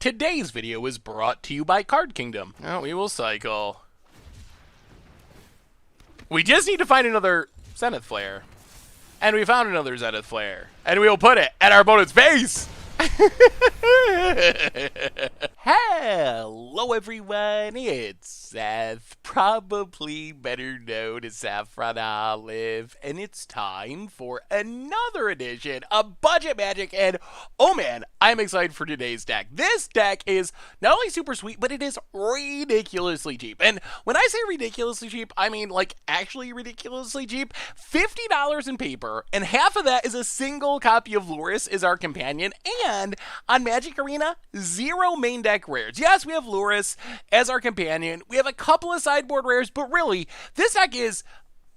Today's video is brought to you by Card Kingdom. Oh, we will cycle. We just need to find another Zenith Flare. And we found another Zenith Flare. And we will put it at our opponent's face! Hello everyone, it's Seth, probably better known as Saffron Olive, and it's time for another edition of Budget Magic, and oh man, I'm excited for today's deck. This deck is not only super sweet, but it is ridiculously cheap. And when I say ridiculously cheap, I mean like actually ridiculously cheap. $50 in paper, and half of that is a single copy of Loris as our companion, and on Magic Arena, 0 main deck rares. Yes, we have Loris as our companion. We have a couple of sideboard rares, but really, this deck is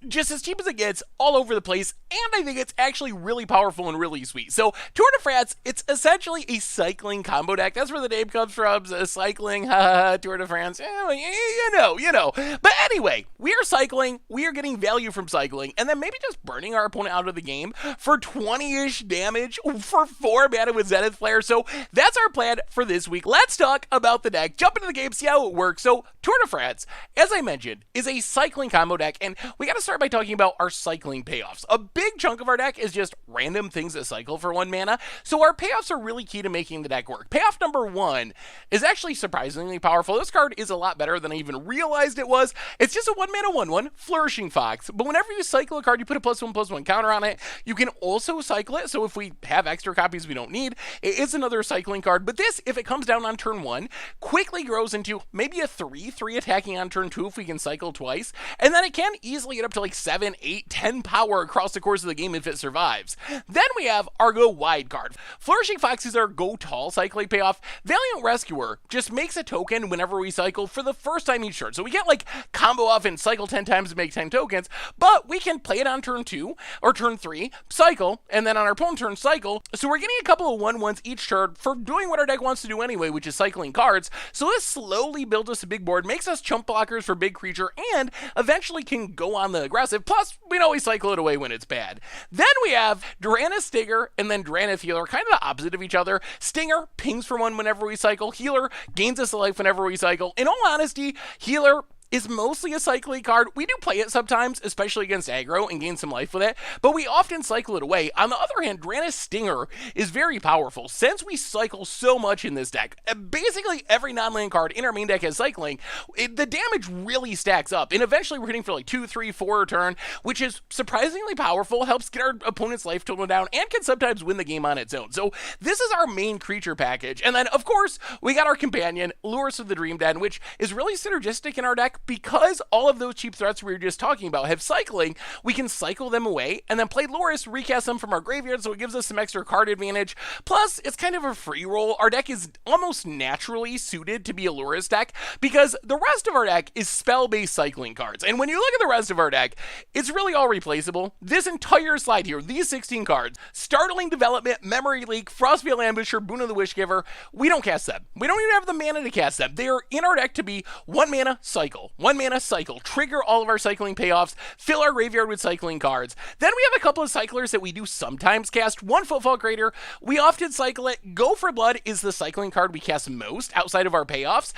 just as cheap as it gets, all over the place, and I think it's actually really powerful and really sweet. So, Tour de France, it's essentially a cycling combo deck. That's where the name comes from, cycling, Tour de France, you know. But anyway, we are cycling, we are getting value from cycling, and then maybe just burning our opponent out of the game for 20-ish damage for 4 mana with Zenith Flare. So, that's our plan for this week. Let's talk about the deck, jump into the game, see how it works. So, Tour de France, as I mentioned, is a cycling combo deck, and we gotta start by talking about our cycling payoffs. A big chunk of our deck is just random things that cycle for 1 mana, so our payoffs are really key to making the deck work. Payoff number 1 is actually surprisingly powerful. This card is a lot better than I even realized it was. It's just a 1 mana 1/1, Flourishing Fox, but whenever you cycle a card, you put a +1/+1 counter on it. You can also cycle it, so if we have extra copies we don't need, it is another cycling card, but this, if it comes down on turn 1, quickly grows into maybe a 3/3 attacking on turn 2 if we can cycle twice, and then it can easily get up to like 7, 8, 10 power across the course of the game if it survives. Then we have our Go Wide card. Flourishing Fox is our Go Tall cycling payoff. Valiant Rescuer just makes a token whenever we cycle for the first time each turn. So we can't like combo off and cycle 10 times to make 10 tokens, but we can play it on turn 2 or turn 3, cycle, and then on our opponent's turn cycle. So we're getting a couple of 1/1s each turn for doing what our deck wants to do anyway, which is cycling cards. So this slowly builds us a big board, makes us chump blockers for big creature, and eventually can go on the aggressive. Plus, we know we cycle it away when it's bad. Then we have Drannith Stinger and then Drannith Healer, kind of the opposite of each other. Stinger pings for 1 whenever we cycle. Healer gains us a life whenever we cycle. In all honesty, Healer is mostly a cycling card. We do play it sometimes, especially against aggro, and gain some life with it, but we often cycle it away. On the other hand, Drannith Stinger is very powerful. Since we cycle so much in this deck, basically every non-land card in our main deck has cycling, the damage really stacks up, and eventually we're hitting for like 2, 3, 4 a turn, which is surprisingly powerful, helps get our opponent's life total down, and can sometimes win the game on its own. So this is our main creature package, and then of course, we got our companion, Loris of the Dream Den, which is really synergistic in our deck. Because all of those cheap threats we were just talking about have cycling, we can cycle them away and then play Loris, recast them from our graveyard, so it gives us some extra card advantage. Plus, it's kind of a free roll. Our deck is almost naturally suited to be a Loris deck because the rest of our deck is spell-based cycling cards. And when you look at the rest of our deck, it's really all replaceable. This entire slide here, these 16 cards, Startling Development, Memory Leak, Frostveil Ambusher, Boon of the Wishgiver, we don't cast them. We don't even have the mana to cast them. They are in our deck to be 1 mana, cycle. 1 mana, cycle, trigger all of our cycling payoffs, fill our graveyard with cycling cards. Then we have a couple of cyclers that we do sometimes cast. 1 Footfall Crater, we often cycle it. Go for Blood is the cycling card we cast most outside of our payoffs.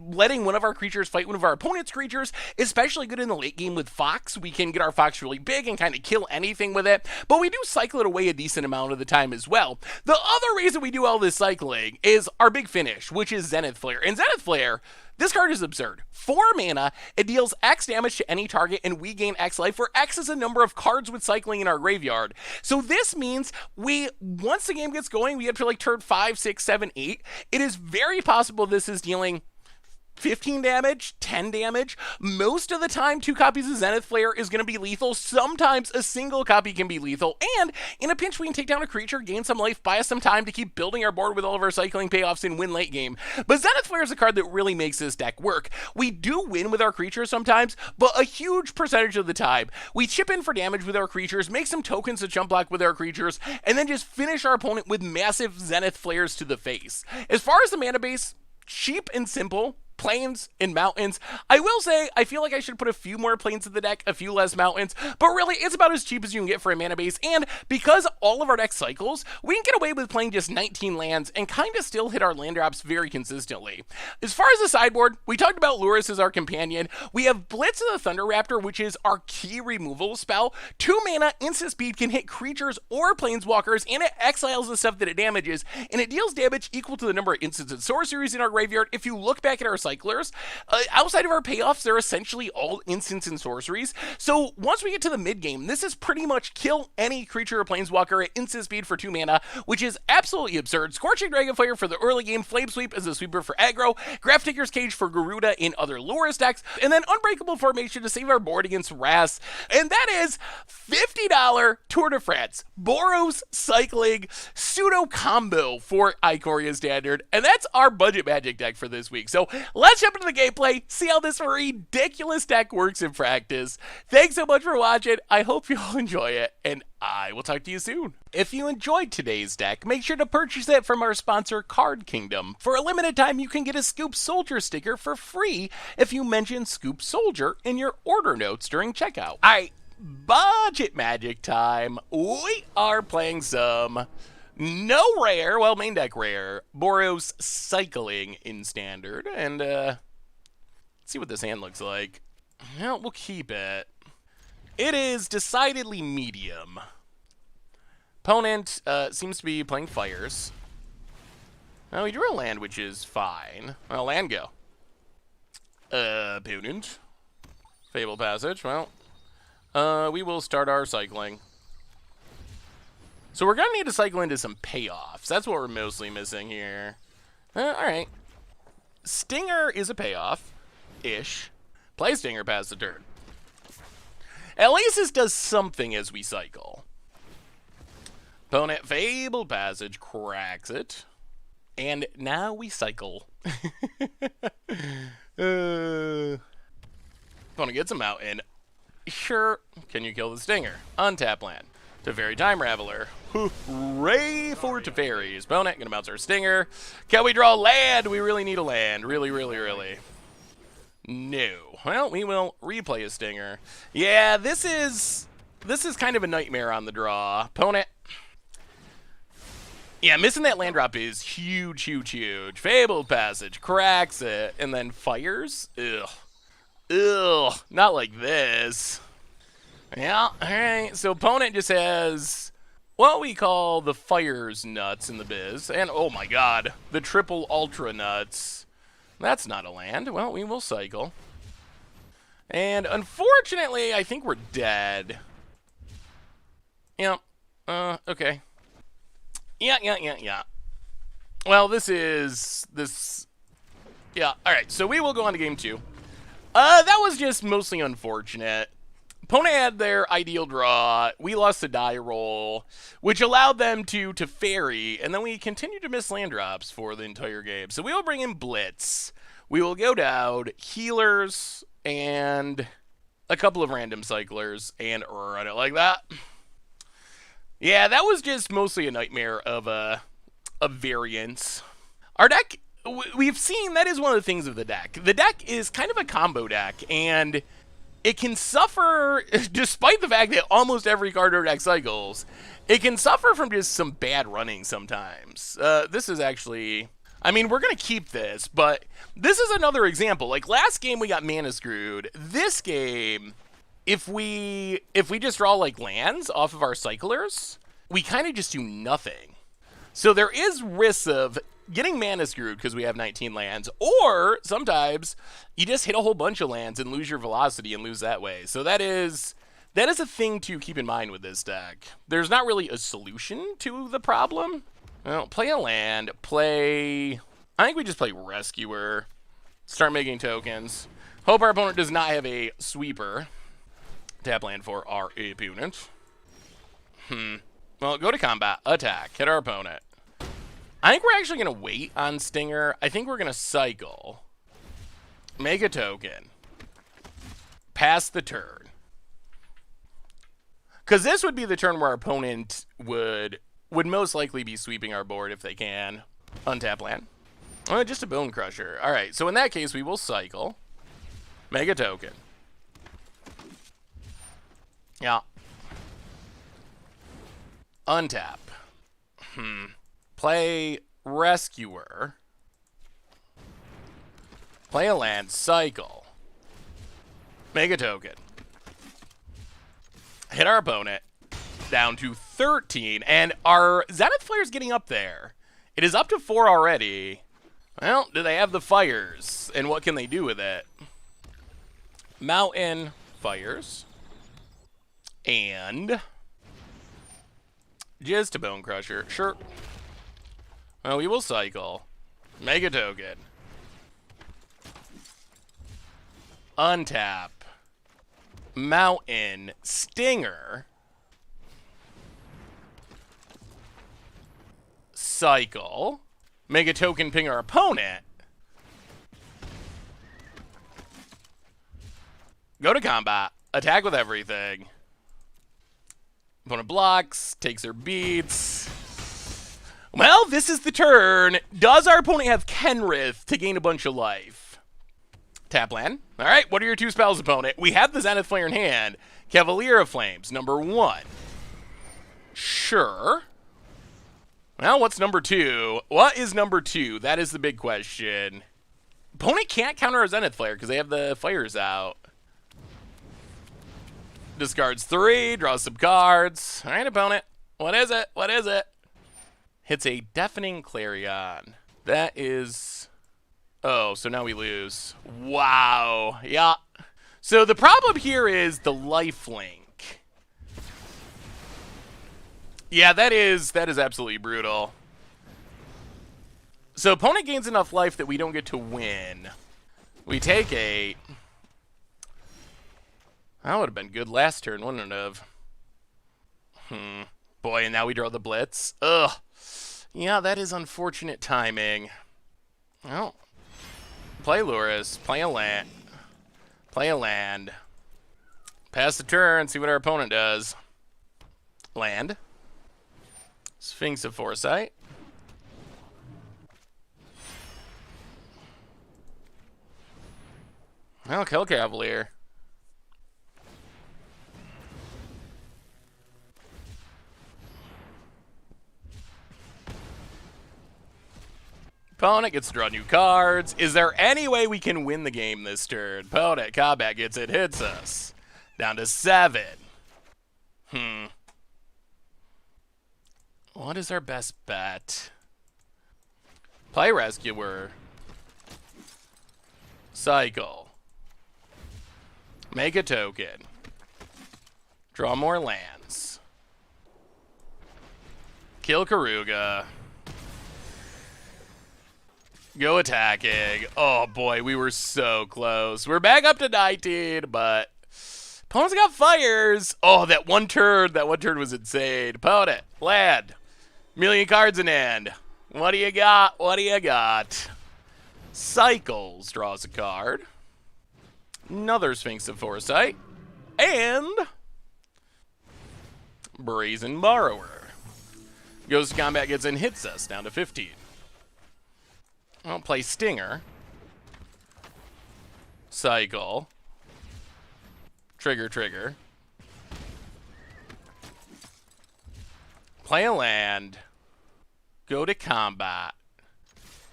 Letting one of our creatures fight one of our opponent's creatures, especially good in the late game with Fox. We can get our Fox really big and kind of kill anything with it, but we do cycle it away a decent amount of the time as well. The other reason we do all this cycling is our big finish, which is Zenith Flare. And Zenith Flare, this card is absurd. 4 mana, it deals X damage to any target, and we gain X life, where X is a number of cards with cycling in our graveyard. So this means once the game gets going, we get to like turn 5, 6, 7, 8. It is very possible this is dealing 15 damage, 10 damage. Most of the time, 2 copies of Zenith Flare is going to be lethal. Sometimes a single copy can be lethal. And in a pinch, we can take down a creature, gain some life, buy us some time to keep building our board with all of our cycling payoffs and win late game. But Zenith Flare is a card that really makes this deck work. We do win with our creatures sometimes, but a huge percentage of the time, we chip in for damage with our creatures, make some tokens to jump block with our creatures, and then just finish our opponent with massive Zenith Flares to the face. As far as the mana base, cheap and simple, plains and mountains. I will say, I feel like I should put a few more plains in the deck, a few less mountains, but really, it's about as cheap as you can get for a mana base, and because all of our deck cycles, we can get away with playing just 19 lands and kind of still hit our land drops very consistently. As far as the sideboard, we talked about Lurrus as our companion. We have Blitz of the Thunder Raptor, which is our key removal spell. 2 mana, instant speed, can hit creatures or planeswalkers, and it exiles the stuff that it damages, and it deals damage equal to the number of instants and sorceries in our graveyard. If you look back at our cyclers, outside of our payoffs, they're essentially all instants and sorceries. So once we get to the mid game, this is pretty much kill any creature or planeswalker at instant speed for 2 mana, which is absolutely absurd. Scorching Dragonfire for the early game, Flame Sweep as a sweeper for aggro, Grafdigger's Cage for Garuda in other Lurrus decks, and then Unbreakable Formation to save our board against Wrath. And that is $50 Tour de France, Boros cycling pseudo combo for Ikoria Standard, and that's our budget magic deck for this week. So let's jump into the gameplay, see how this ridiculous deck works in practice. Thanks so much for watching. I hope you all enjoy it, and I will talk to you soon. If you enjoyed today's deck, make sure to purchase it from our sponsor, Card Kingdom. For a limited time, you can get a Scoop Soldier sticker for free if you mention Scoop Soldier in your order notes during checkout. Alright, budget magic time. We are playing some no rare, well, main deck rare, Boros cycling in Standard, and let's see what this hand looks like. Well, we'll keep it. It is decidedly medium. Opponent seems to be playing fires. Oh, he drew a land, which is fine. Well, land go. Opponent. Fable Passage. Well, we will start our cycling. So we're going to need to cycle into some payoffs. That's what we're mostly missing here. Alright. Stinger is a payoff-ish. Play Stinger, pass the turn. At least this does something as we cycle. Opponent Fable Passage cracks it. And now we cycle. Opponent gets a mountain. Sure. Can you kill the Stinger? Untap land. Teferi Time Raveler. Hooray for Teferis. Opponent gonna bounce our Stinger. Can we draw land? We really need a land. Really, really, really. No. Well, we will replay a Stinger. Yeah, this is kind of a nightmare on the draw. Opponent. Yeah, missing that land drop is huge, huge, huge. Fabled Passage cracks it and then fires. Ugh. Ugh. Not like this. Yeah, alright. So opponent just has what we call the fires nuts in the biz. And oh my god, the triple ultra nuts. That's not a land. Well, we will cycle. And unfortunately, I think we're dead. Yeah. Okay. Yeah. Well, yeah, alright, so we will go on to game 2. That was just mostly unfortunate. Opponent had their ideal draw. We lost the die roll, which allowed them to Teferi, and then we continued to miss land drops for the entire game. So we will bring in Blitz. We will go down healers and a couple of random cyclers and run it like that. Yeah, that was just mostly a nightmare of a variance. Our deck, we've seen, that is one of the things of the deck. The deck is kind of a combo deck, and it can suffer, despite the fact that almost every card in our deck cycles, it can suffer from just some bad running sometimes. This is actually, I mean, we're going to keep this, but this is another example. Like, last game we got mana screwed. This game, if we just draw, like, lands off of our cyclers, we kind of just do nothing. So there is risks of getting mana screwed because we have 19 lands, or sometimes you just hit a whole bunch of lands and lose your velocity and lose that way. So that is a thing to keep in mind with this deck. There's not really a solution to the problem. Well, play a land, I think we just play Rescuer, start making tokens. Hope our opponent does not have a sweeper. Tap land for our opponent. Well, go to combat, attack, hit our opponent. I think we're actually going to wait on Stinger. I think we're going to cycle. Make a token. Pass the turn. Because this would be the turn where our opponent would most likely be sweeping our board if they can. Untap land. Oh, just a Bone Crusher. All right, so in that case, we will cycle. Mega Token. Yeah. Untap. Play Rescuer. Play a land, cycle. Mega Token. Hit our opponent. Down to 13. And our Zenith Flare's getting up there. It is up to 4 already. Well, do they have the fires? And what can they do with it? Mountain fires. And just a Bone Crusher. Sure. Well, we will cycle. Mega Token. Untap. Mountain. Stinger. Cycle. Mega Token ping our opponent. Go to combat. Attack with everything. Opponent blocks. Takes their beats. Well, this is the turn. Does our opponent have Kenrith to gain a bunch of life? Tap land. All right, what are your 2 spells, opponent? We have the Zenith Flare in hand. Cavalier of Flames, number 1. Sure. Well, what's number 2? What is number 2? That is the big question. Opponent can't counter a Zenith Flare because they have the fires out. Discards 3, draws some cards. All right, opponent. What is it? What is it? Hits a Deafening Clarion. That is... Oh, so now we lose. Wow. Yeah. So the problem here is the lifelink. Yeah, that is absolutely brutal. So opponent gains enough life that we don't get to win. We take 8. That would have been good last turn, wouldn't it have? Boy, and now we draw the Blitz. Ugh. Yeah, that is unfortunate timing. Well, play Luris, play a land. Play a land. Pass the turn, see what our opponent does. Land. Sphinx of Foresight. Well, kill Cavalier. Opponent gets to draw new cards. Is there any way we can win the game this turn? Opponent, combat gets it, hits us. Down to 7. What is our best bet? Play Rescuer. Cycle. Make a token. Draw more lands. Kill Karuga. Go attacking. Oh boy, we were so close. We're back up to 19, but opponent's got fires. Oh, that one turn was insane. Opponent, land. Million cards in hand. What do you got? What do you got? Cycles, draws a card. Another Sphinx of Foresight. And Brazen Borrower. Goes to combat, gets in, hits us, down to 15. I'll play Stinger. Cycle. Trigger. Play a land. Go to combat.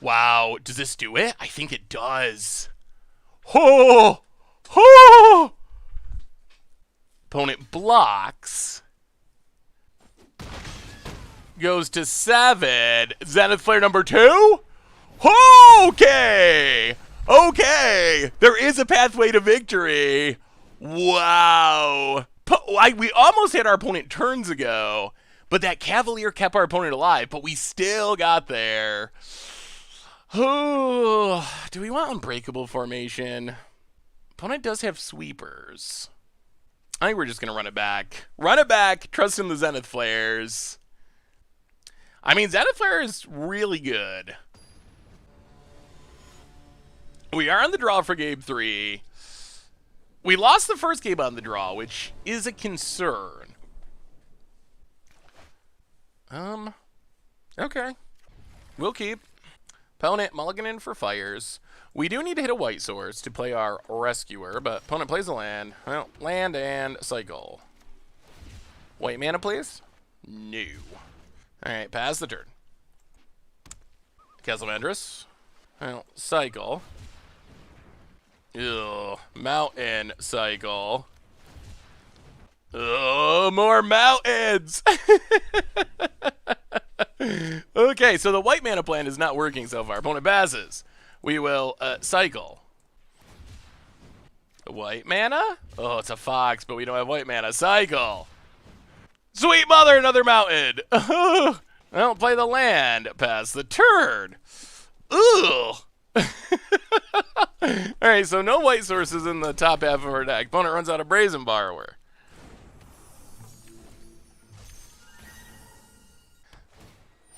Wow, does this do it? I think it does. Oh! Oh! Opponent blocks. Goes to 7. Zenith Flare number 2? Okay! Okay! There is a pathway to victory. Wow. We almost had our opponent turns ago, but that Cavalier kept our opponent alive, but we still got there. Oh, do we want Unbreakable Formation? Opponent does have sweepers. I think we're just going to run it back. Run it back, trust in the Zenith Flares. I mean, Zenith Flare is really good. We are on the draw for game 3. We lost the first game on the draw, which is a concern. Okay. We'll keep. Opponent mulliganing for fires. We do need to hit a white source to play our rescuer, but opponent plays a land. Well, land and cycle. White mana, please? No. Alright, pass the turn. Castle Mandress. Well, cycle. Ugh. Mountain cycle. Oh, more mountains! Okay, so the white mana plan is not working so far. Opponent passes. We will cycle. White mana? Oh, it's a fox, but we don't have white mana. Cycle. Sweet mother, another mountain. I don't play the land. Pass the turn. Ugh. Alright, so no white sources in the top half of our deck. Opponent runs out of Brazen Borrower.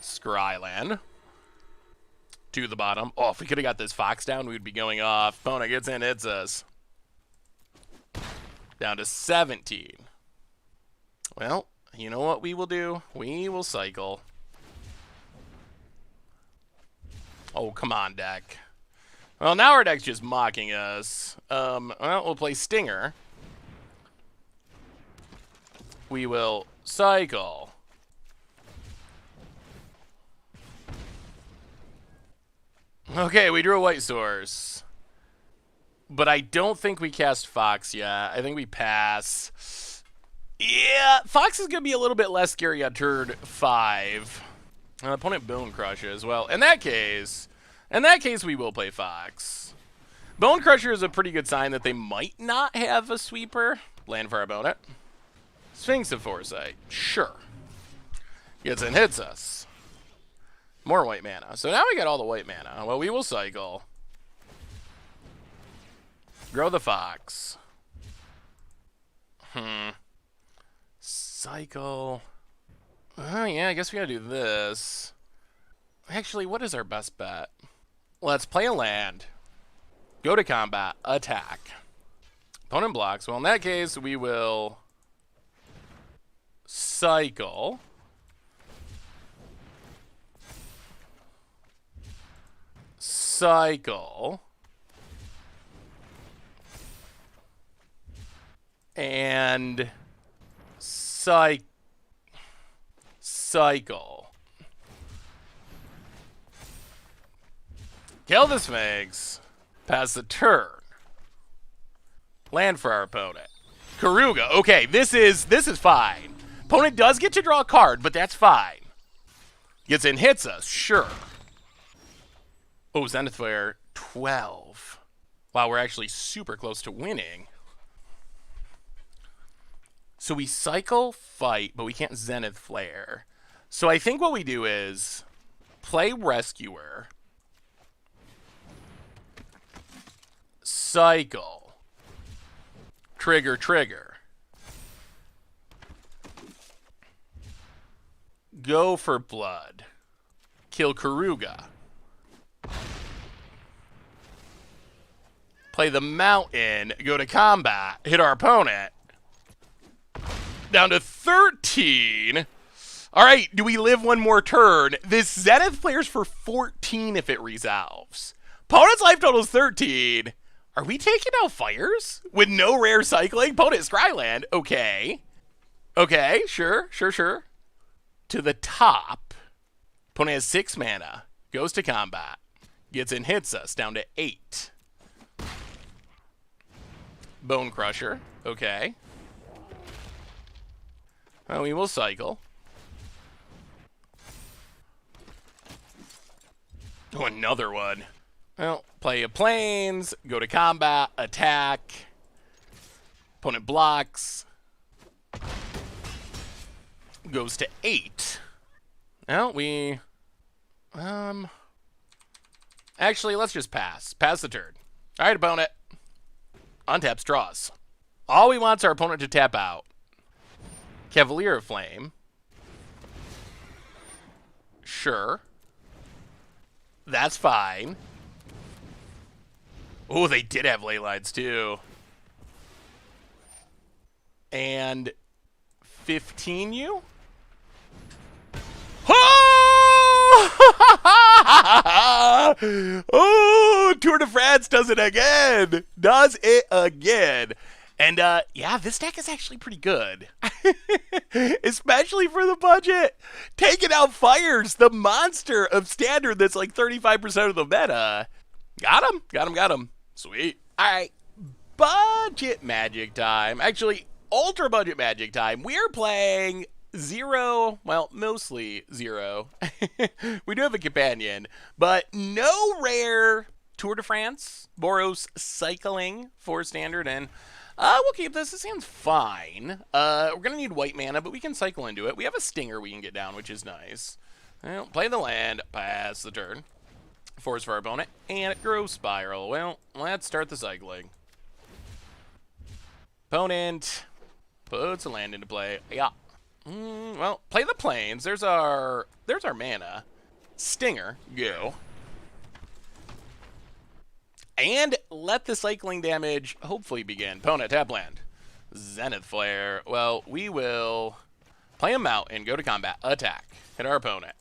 Scryland. To the bottom. Oh, if we could have got this fox down, we'd be going off. Opponent gets in, hits us. Down to 17. Well, you know what we will do? We will cycle. Oh, come on, deck. Well, now our deck's just mocking us. Well, we'll play Stinger. We will cycle. Okay, we drew a white source. But I don't think we cast Fox yet. I think we pass. Yeah, Fox is going to be a little bit less scary on turn 5. Opponent Bone Crushes. Well, in that case, we will play Fox. Bone Crusher is a pretty good sign that they might not have a sweeper. Land for our opponent. Sphinx of Foresight. Sure. Gets in, hits us. More white mana. So now we got all the white mana. Well, we will cycle. Grow the Fox. Cycle. Yeah, I guess we gotta do this. Actually, what is our best bet? Let's play a land. Go to combat. Attack. Opponent blocks. Well, in that case, we will cycle. Cycle. And cycle. Kill the Sphinx. Pass the turn. Land for our opponent. Karuga. Okay, this is fine. Opponent does get to draw a card, but that's fine. Gets in, hits us. Sure. Oh, Zenith Flare, 12. Wow, we're actually super close to winning. So we cycle, fight, but we can't Zenith Flare. So I think what we do is play Rescuer. Cycle. Trigger. Go for blood. Kill Karuga. Play the mountain. Go to combat. Hit our opponent. Down to 13. All right, do we live one more turn? This Zenith plays for 14 if it resolves. Opponent's life total is 13. Are we taking out fires? With no rare cycling? Opponent Scryland. Okay. Okay, sure. To the top. Opponent has 6 mana. Goes to combat. Gets in, hits us. Down to 8. Bone Crusher. Okay. Well, we will cycle. Oh, another one. Well, play a planes, go to combat, attack. Opponent blocks. Goes to 8. Well, we... Actually, let's just pass. Pass the turn. All right, opponent. Untaps, draws. All we want is our opponent to tap out. Cavalier of Flame. Sure. That's fine. Oh, they did have ley lines too. And 15 you? Oh! Oh, Tour de France does it again. Does it again. And yeah, this deck is actually pretty good. Especially for the budget. Taking out Fires, the monster of Standard that's like 35% of the meta. Got him. Got him. Got him. Sweet. All right. Budget Magic time. Actually, ultra budget Magic time. We're playing zero, well, mostly zero. We do have a companion, but no rare Tour de France. Boros cycling for Standard, and we'll keep this. This hand's fine. We're going to need white mana, but we can cycle into it. We have a Stinger we can get down, which is nice. Well, play the land, pass the turn. Force for our opponent, and it grows Spiral. Well, let's start the cycling. Opponent puts a land into play. Yeah. Well, play the plains. There's our mana. Stinger, go. And let the cycling damage hopefully begin. Opponent, tap land. Zenith Flare. Well, we will play a mountain, go to combat, attack, hit our opponent.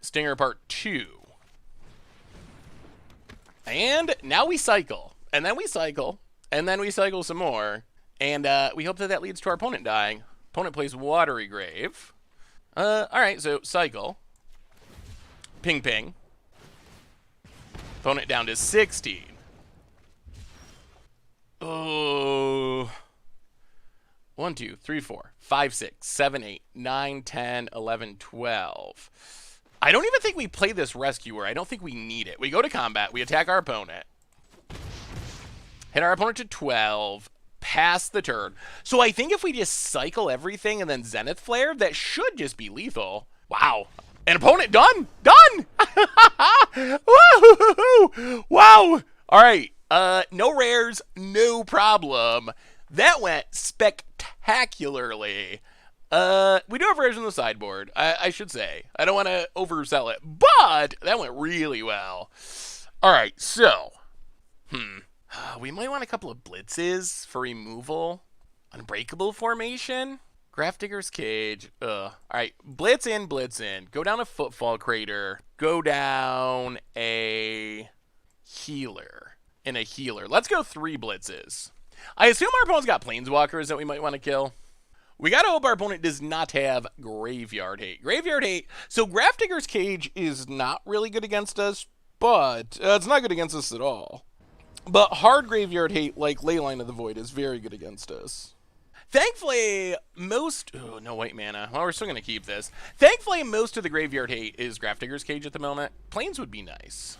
Stinger part 2. And now we cycle. And then we cycle. And then we cycle some more. And we hope that that leads to our opponent dying. Opponent plays Watery Grave. Alright, so cycle. Ping ping. Opponent down to 16. Oh. 1, 2, 3, 4, 5, 6, 7, 8, 9, 10, 11, 12. I don't even think we play this Rescuer. I don't think we need it. We go to combat. We attack our opponent. Hit our opponent to 12. Pass the turn. So I think if we just cycle everything and then Zenith Flare, that should just be lethal. Wow. An opponent done. Done. Woo-hoo-hoo-hoo. Wow. All right. No rares, no problem. That went spectacularly. We do have rares on the sideboard, I should say. I don't want to oversell it, but that went really well. All right, so, we might want a couple of blitzes for removal. Unbreakable formation. Grafdigger's Cage. All right, blitz in, blitz in. Go down a Footfall Crater. Go down a healer. And a healer. Let's go 3 blitzes. I assume our opponent's got Planeswalkers that we might want to kill. We gotta hope our opponent does not have Graveyard Hate. Graveyard Hate. So Grafdigger's Cage is not really good against us, but it's not good against us at all. But hard Graveyard Hate, like Leyline of the Void, is very good against us. Thankfully, most... Oh, no white mana. Well, we're still going to keep this. Thankfully, most of the Graveyard Hate is Grafdigger's Cage at the moment. Plains would be nice.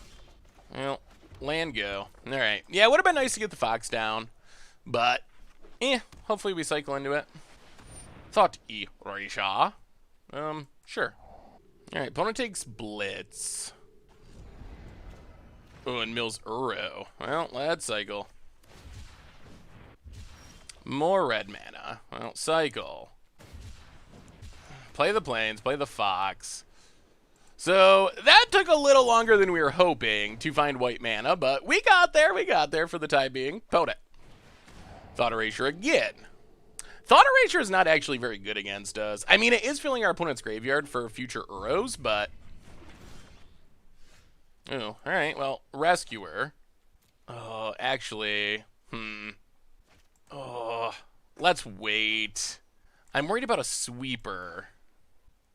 Well, land go. All right. Yeah, it would have been nice to get the Fox down. But, hopefully we cycle into it. Thought Ikoria. Sure. All right, opponent takes Blitz. Oh, and mills Uro. Well, let's cycle. More red mana. Well, cycle. Play the plains, play the fox. So that took a little longer than we were hoping to find white mana, but we got there for the time being. Opponent. Thought Erasure again. Thought Erasure is not actually very good against us. I mean, it is filling our opponent's graveyard for future Uros, but... Oh, alright, well, Rescuer. Oh, actually, Oh, let's wait. I'm worried about a sweeper.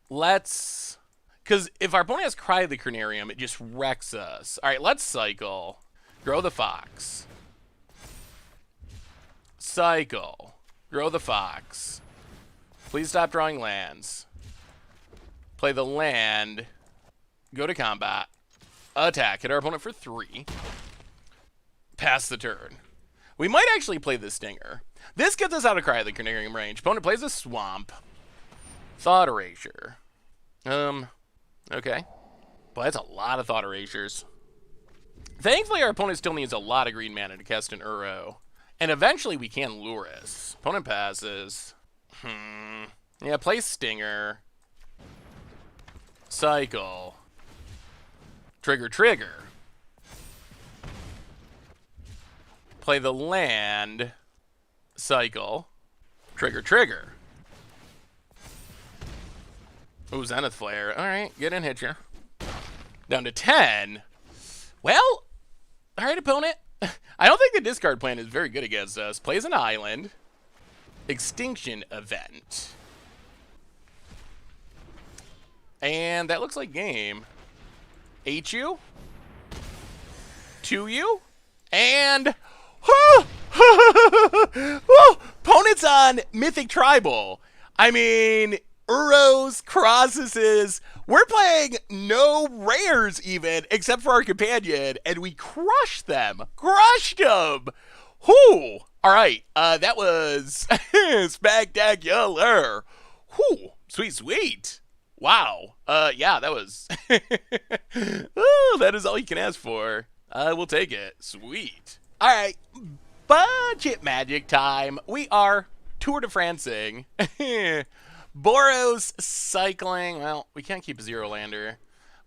Let's... Because if our opponent has Cry of the Crenarium, it just wrecks us. Alright, let's cycle. Grow the Fox. Cycle. Grow the Fox. Please stop drawing lands. Play the land. Go to combat. Attack. Hit our opponent for 3. Pass the turn. We might actually play the Stinger. This gets us out of Cry of the Crenarium range. Opponent plays a Swamp. Thought Erasure. Okay. Well, that's a lot of Thought Erasures. Thankfully, our opponent still needs a lot of green mana to cast an Uro. And eventually, we can Lurrus. Opponent passes. Yeah, play Stinger. Cycle. Trigger, trigger. Play the land. Cycle. Trigger, trigger. Ooh, Zenith Flare. Alright, get in, hit ya. Down to 10. Well, all right, opponent. I don't think the discard plan is very good against us. Plays an island. Extinction event. And that looks like game. HU? 2U? And... opponent's on Mythic Tribal. I mean, Uros, Crosses. We're playing no rares even, except for our companion, and we crushed them. Crushed them. Whoo. All right, that was spectacular. Whoo. Sweet, sweet. Wow. Yeah, that was... oh, that is all you can ask for. We'll take it. Sweet. All right. Budget magic time. We are Tour de Francing. Boros cycling. Well, we can't keep a 0-lander.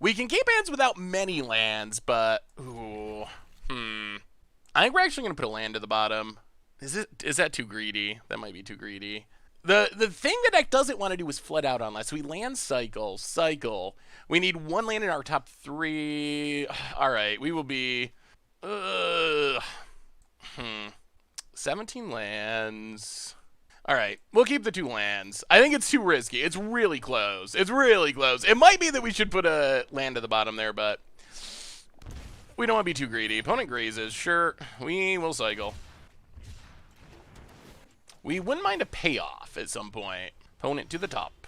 We can keep hands without many lands, but... ooh. I think we're actually going to put a land to the bottom. Is that too greedy? That might be too greedy. The thing the deck doesn't want to do is flood out on us. We land cycle. We need one land in our top 3. All right, we will be 17 lands. All right, we'll keep the 2 lands. I think it's too risky. It's really close. It might be that we should put a land to the bottom there, but we don't want to be too greedy. Opponent grazes. Sure, we will cycle. We wouldn't mind a payoff at some point. Opponent to the top.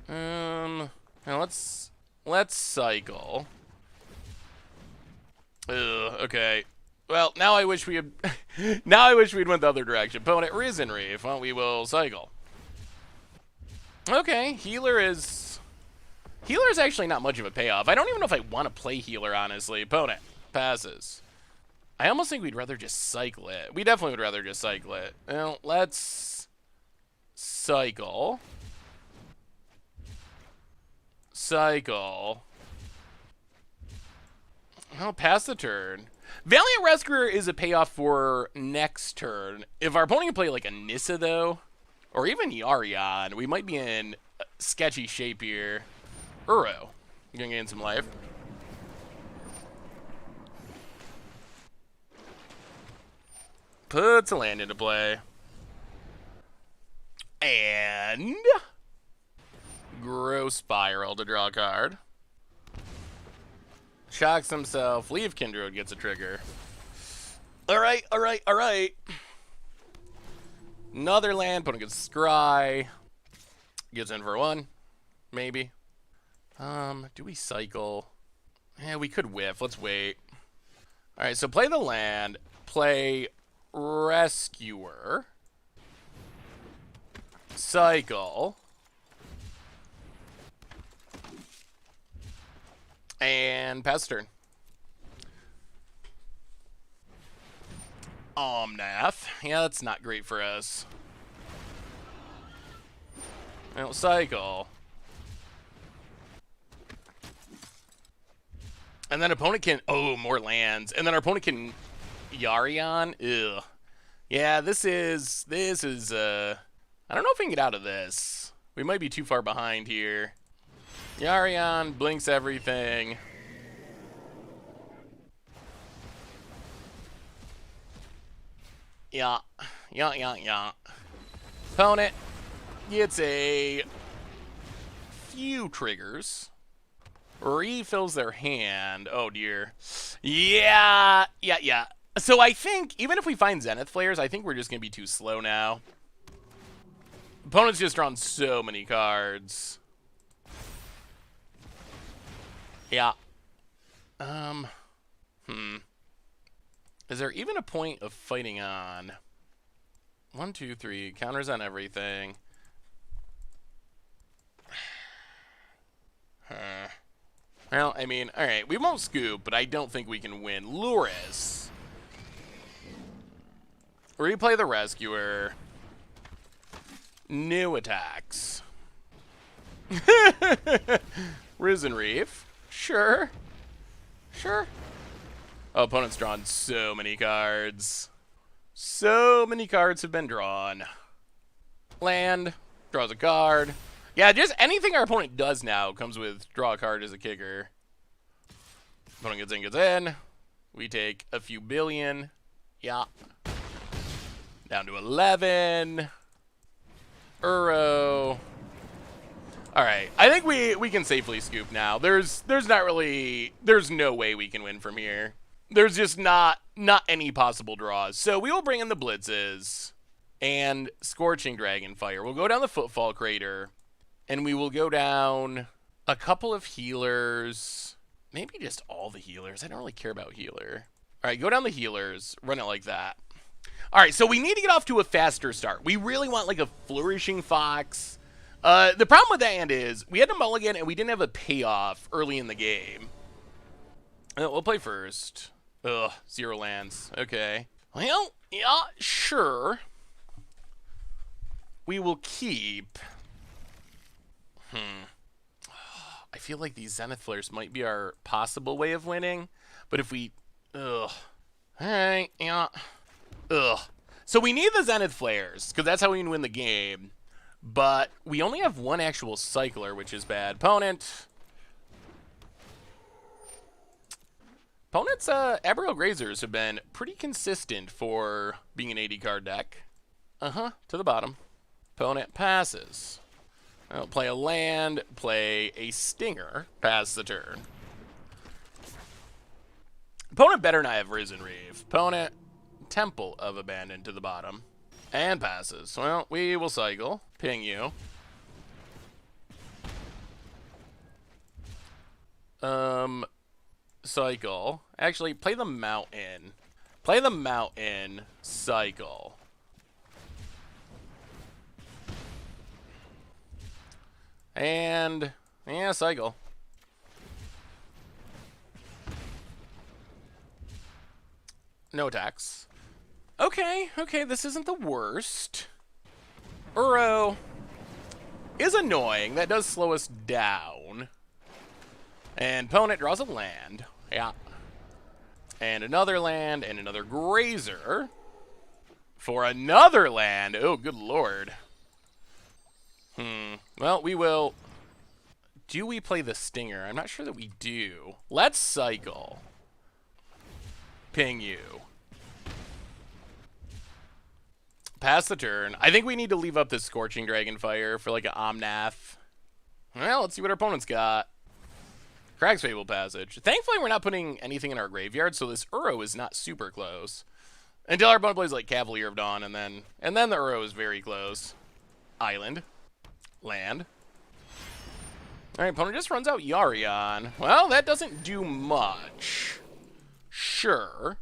Now let's cycle. Okay. Well, now I wish we had. Now I wish we'd went the other direction. Opponent Risen Reef. Well, we will cycle. Okay, healer is actually not much of a payoff. I don't even know if I want to play healer, honestly. Opponent passes. I almost think we'd rather just cycle it. We definitely would rather just cycle it. Well, let's cycle. Cycle. Well, pass the turn. Valiant Rescuer is a payoff for next turn. If our opponent can play like a Nissa, though, or even Yarion, we might be in sketchy shape here. Uro. You're gonna gain some life. Puts a land into play. And... Gross Spiral to draw a card. Shocks himself. Leave Kindred gets a trigger. Alright. Another land. Opponent gets Scry. Gets in for 1. Maybe. Do we cycle? Yeah, we could whiff. Let's wait. Alright, so play the land. Play... Rescuer. Cycle. And pass turn. Omnath. Yeah, that's not great for us. Well, cycle. And then opponent can... oh, more lands. And then our opponent can... Yarion? Ugh. Yeah, this is, I don't know if we can get out of this. We might be too far behind here. Yarion blinks everything. Yeah. Opponent gets a few triggers. Refills their hand. Oh, dear. Yeah. So I think, even if we find Zenith Flares, I think we're just going to be too slow now. Opponent's just drawn so many cards. Yeah. Is there even a point of fighting on? 1, 2, 3. Counters on everything. Well, I mean, alright. We won't scoop, but I don't think we can win. Luris. Replay the Rescuer. New attacks. Risen Reef. Sure. Oh, opponent's drawn so many cards. So many cards have been drawn. Land. Draws a card. Yeah, just anything our opponent does now comes with draw a card as a kicker. Opponent gets in. We take a few billion. Yeah. Down to 11. Uro. Alright, I think we can safely scoop now. There's no way we can win from here. There's just not any possible draws. So we will bring in the Blitzes and Scorching Dragonfire. We'll go down the Footfall Crater, and we will go down a couple of healers. Maybe just all the healers. I don't really care about healer. Alright, go down the healers. Run it like that. Alright, so we need to get off to a faster start. We really want like a Flourishing Fox. The problem with that hand is we had a mulligan and we didn't have a payoff early in the game. We'll play first. Ugh, 0 lands. Okay. Well, yeah, sure. We will keep. I feel like these Zenith Flares might be our possible way of winning. But if we... Ugh. Alright, yeah. Ugh. So we need the Zenith Flares, because that's how we can win the game. But we only have one actual cycler, which is bad. Opponent's Abriel Grazers have been pretty consistent for being an 80 card deck. To the bottom. Opponent passes. I'll play a land, play a Stinger, pass the turn. Opponent better not have Risen Reeve. Opponent, Temple of Abandon to the bottom. And passes. Well, we will cycle. Ping you. Cycle. Actually, play the Mountain. Play the Mountain. Cycle. And, yeah, cycle. No attacks. Okay, this isn't the worst. Uro is annoying. That does slow us down. And opponent draws a land. Yeah. And another land, and another Grazer. For another land. Oh, good lord. Well, we will... Do we play the Stinger? I'm not sure that we do. Let's cycle. Ping you. Pass the turn. I think we need to leave up this Scorching Dragonfire for like an Omnath. Well, let's see what our opponent's got. Crag's Fable Passage. Thankfully, we're not putting anything in our graveyard, so this Uro is not super close. Until our opponent plays like Cavalier of Dawn, and then the Uro is very close. Island. Land. Alright, opponent just runs out Yarion. Well, that doesn't do much. Sure.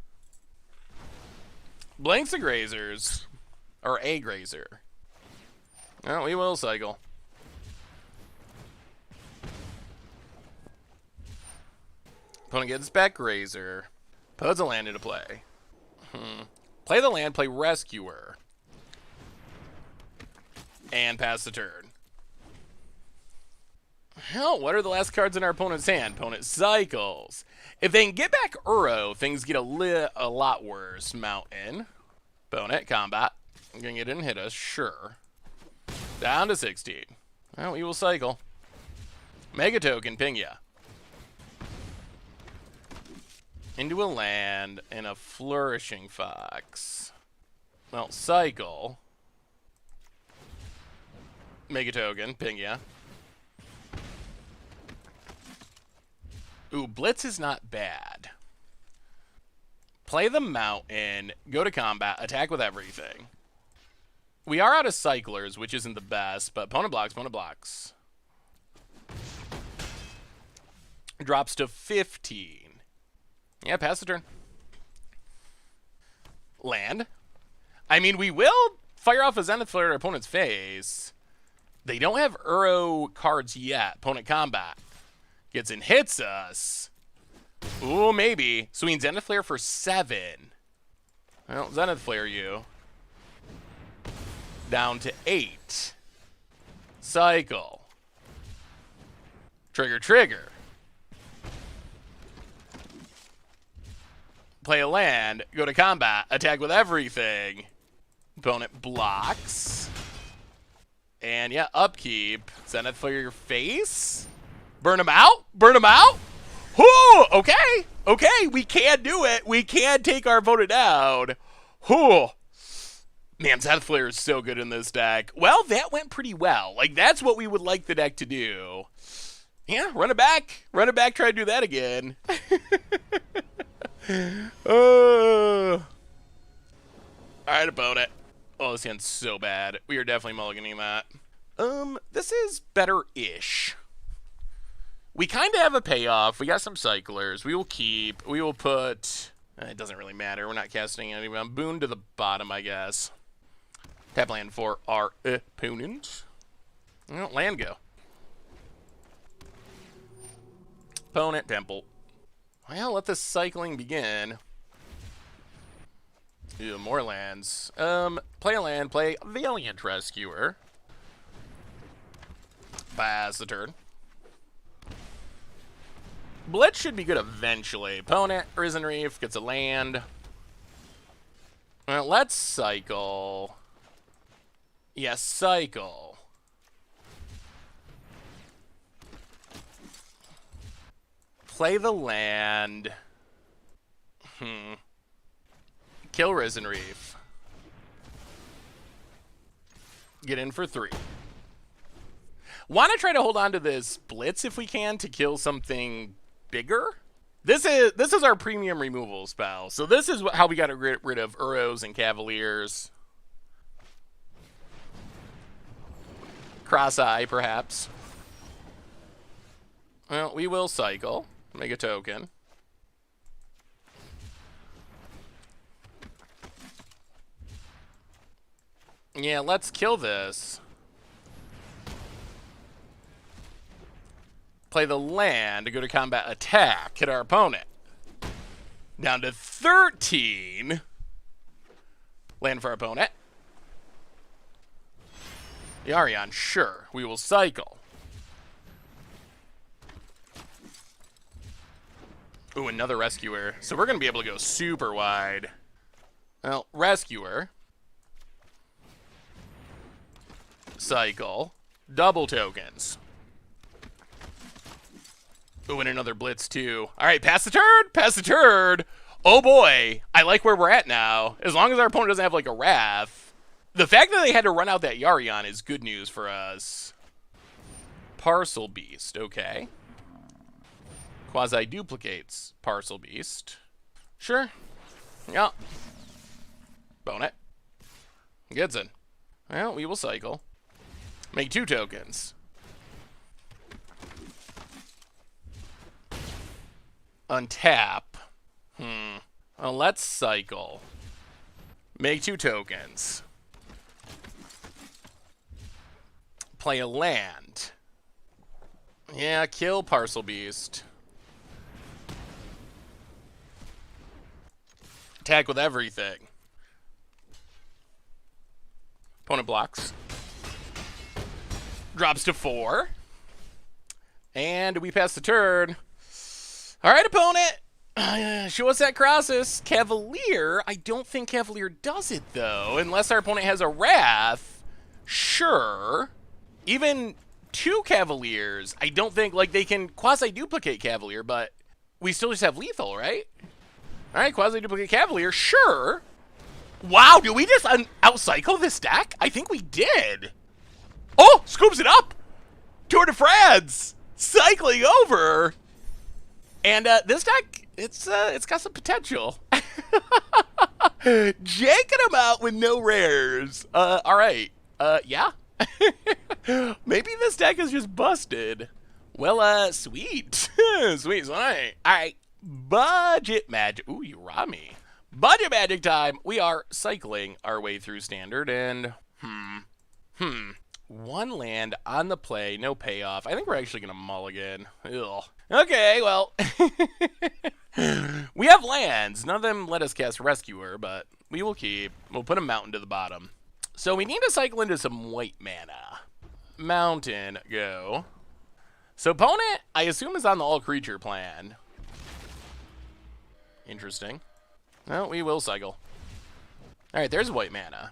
Blanks the Grazers. Or a Grazer. Well, we will cycle. Opponent gets back Grazer. Puts a land into play. Play the land, play Rescuer. And pass the turn. Hell, what are the last cards in our opponent's hand? Opponent cycles. If they can get back Uro, things get a lot worse. Mountain. Opponent, combat. I'm gonna get in and hit us, sure. Down to 16. Well, we will cycle. Mega Token, ping ya. Into a land and a Flourishing Fox. Well, cycle. Mega Token, ping ya. Ooh, Blitz is not bad. Play the Mountain, go to combat, attack with everything. We are out of cyclers, which isn't the best, but opponent blocks, opponent blocks. Drops to 15. Yeah, pass the turn. Land. I mean, we will fire off a Zenith Flare at our opponent's face. They don't have Uro cards yet. Opponent combat. Gets and hits us. Ooh, maybe. So we need Zenith Flare for 7. Well, Zenith Flare you. Down to 8. Cycle. Trigger, trigger. Play a land, go to combat, attack with everything. Opponent blocks. And yeah, upkeep. Zenith for your face. Burn him out? Burn him out? Whoo! Okay. Okay, we can do it. We can take our opponent down. Whoo! Man, Seth Flare is so good in this deck. Well, that went pretty well. Like, that's what we would like the deck to do. Yeah, run it back. Run it back, try to do that again. Alright, opponent. Oh, this hand's so bad. We are definitely mulliganing that. This is better-ish. We kind of have a payoff. We got some cyclers. We will keep. We will put... it doesn't really matter. We're not casting anyone. Boon to the bottom, I guess. Tap land for our opponent. Well, land go. Opponent, temple. Well, let the cycling begin. Ew, more lands. Play a land, play Valiant Rescuer. Pass the turn. Blitz should be good eventually. Opponent, Risen Reef, gets a land. Well, let's cycle. Yes, cycle. Play the land. Kill Risen Reef. Get in for 3. Want to try to hold on to this Blitz if we can to kill something bigger? This is our premium removal spell. So this is how we got to get rid of Uros and Cavaliers. Cross-Eye, perhaps. Well, we will cycle. Make a token. Yeah, let's kill this. Play the land to go to combat attack. Hit our opponent. Down to 13. Land for our opponent. Yarion, sure. We will cycle. Ooh, another Rescuer. So we're going to be able to go super wide. Well, Rescuer. Cycle. Double tokens. Ooh, and another Blitz, too. All right, pass the turn. Pass the turn. Oh, boy. I like where we're at now. As long as our opponent doesn't have, like, a Wrath. The fact that they had to run out that Yarion is good news for us. Parcel Beast. Okay. Quasi-duplicates Parcel Beast. Sure. Yeah. Bone it. Gets in. Well, we will cycle. Make 2 tokens. Untap. Well, let's cycle. Make 2 tokens. Play a land. Yeah, kill Parcel Beast. Attack with everything. Opponent blocks. Drops to 4. And we pass the turn. All right, opponent. Show us that Crossus. Cavalier. I don't think Cavalier does it, though. Unless our opponent has a Wrath. Sure. Even 2 Cavaliers. I don't think, like, they can quasi-duplicate Cavalier, but we still just have lethal, right? All right, quasi-duplicate Cavalier. Sure. Wow, did we just outcycle this deck? I think we did. Oh, scoops it up. Tour de France. Cycling over. And this deck, it's got some potential. Janking them out with no rares. All right. Yeah. Maybe this deck is just busted. Well, sweet. Sweet. All right. All right. Budget magic. Ooh, you robbed me. Budget magic time. We are cycling our way through standard and 1 land on the play, no payoff. I think we're actually gonna mulligan. Ugh. Okay, well, we have lands. None of them let us cast Rescuer, but we will keep. We'll put a mountain to the bottom. So we need to cycle into some white mana. Mountain, go. So opponent, I assume, is on the all creature plan. Interesting. Well, we will cycle. All right, there's white mana.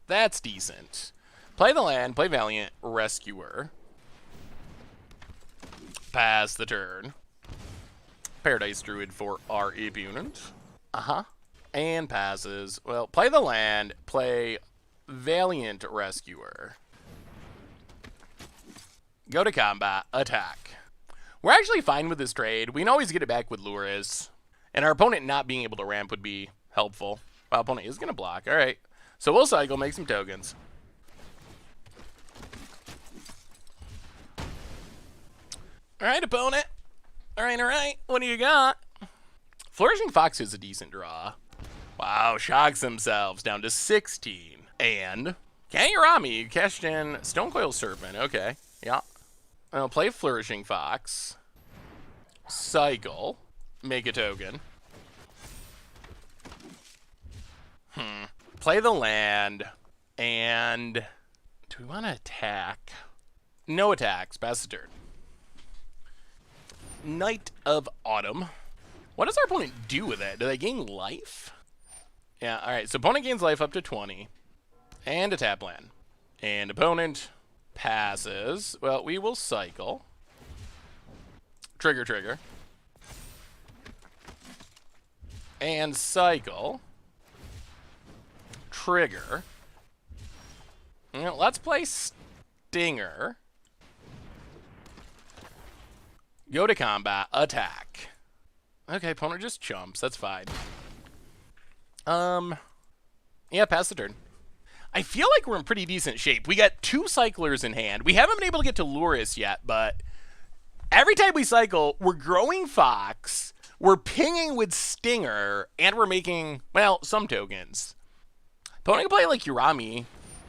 That's decent. Play the land, play Valiant Rescuer. Pass the turn. Paradise Druid for our opponent. And passes. Well, play the land, play Valiant Rescuer. Go to combat, attack. We're actually fine with this trade. We can always get it back with Luris. And our opponent not being able to ramp would be helpful. Our opponent is going to block. All right. So we'll cycle, make some tokens. All right, opponent. All right. What do you got? Flourishing Fox is a decent draw. Wow, shocks themselves down to 16. And Kagurami cashed in Stonecoil Serpent. Okay, yeah. I'll play Flourishing Fox. Cycle. Make a token. Play the land. And do we want to attack? No attacks. Pass the turn. Night of Autumn. What does our opponent do with it? Do they gain life? Yeah, alright. So opponent gains life up to 20. And a tap land. And opponent passes. Well, we will cycle. Trigger. And cycle. Trigger. Well, let's play Stinger. Go to combat. Attack. Okay, opponent just chumps. That's fine. Yeah, pass the turn. I feel like we're in pretty decent shape. We got 2 cyclers in hand. We haven't been able to get to Luris yet, but every time we cycle, we're growing Fox, we're pinging with Stinger, and we're making, well, some tokens. Opponent can play like Urami.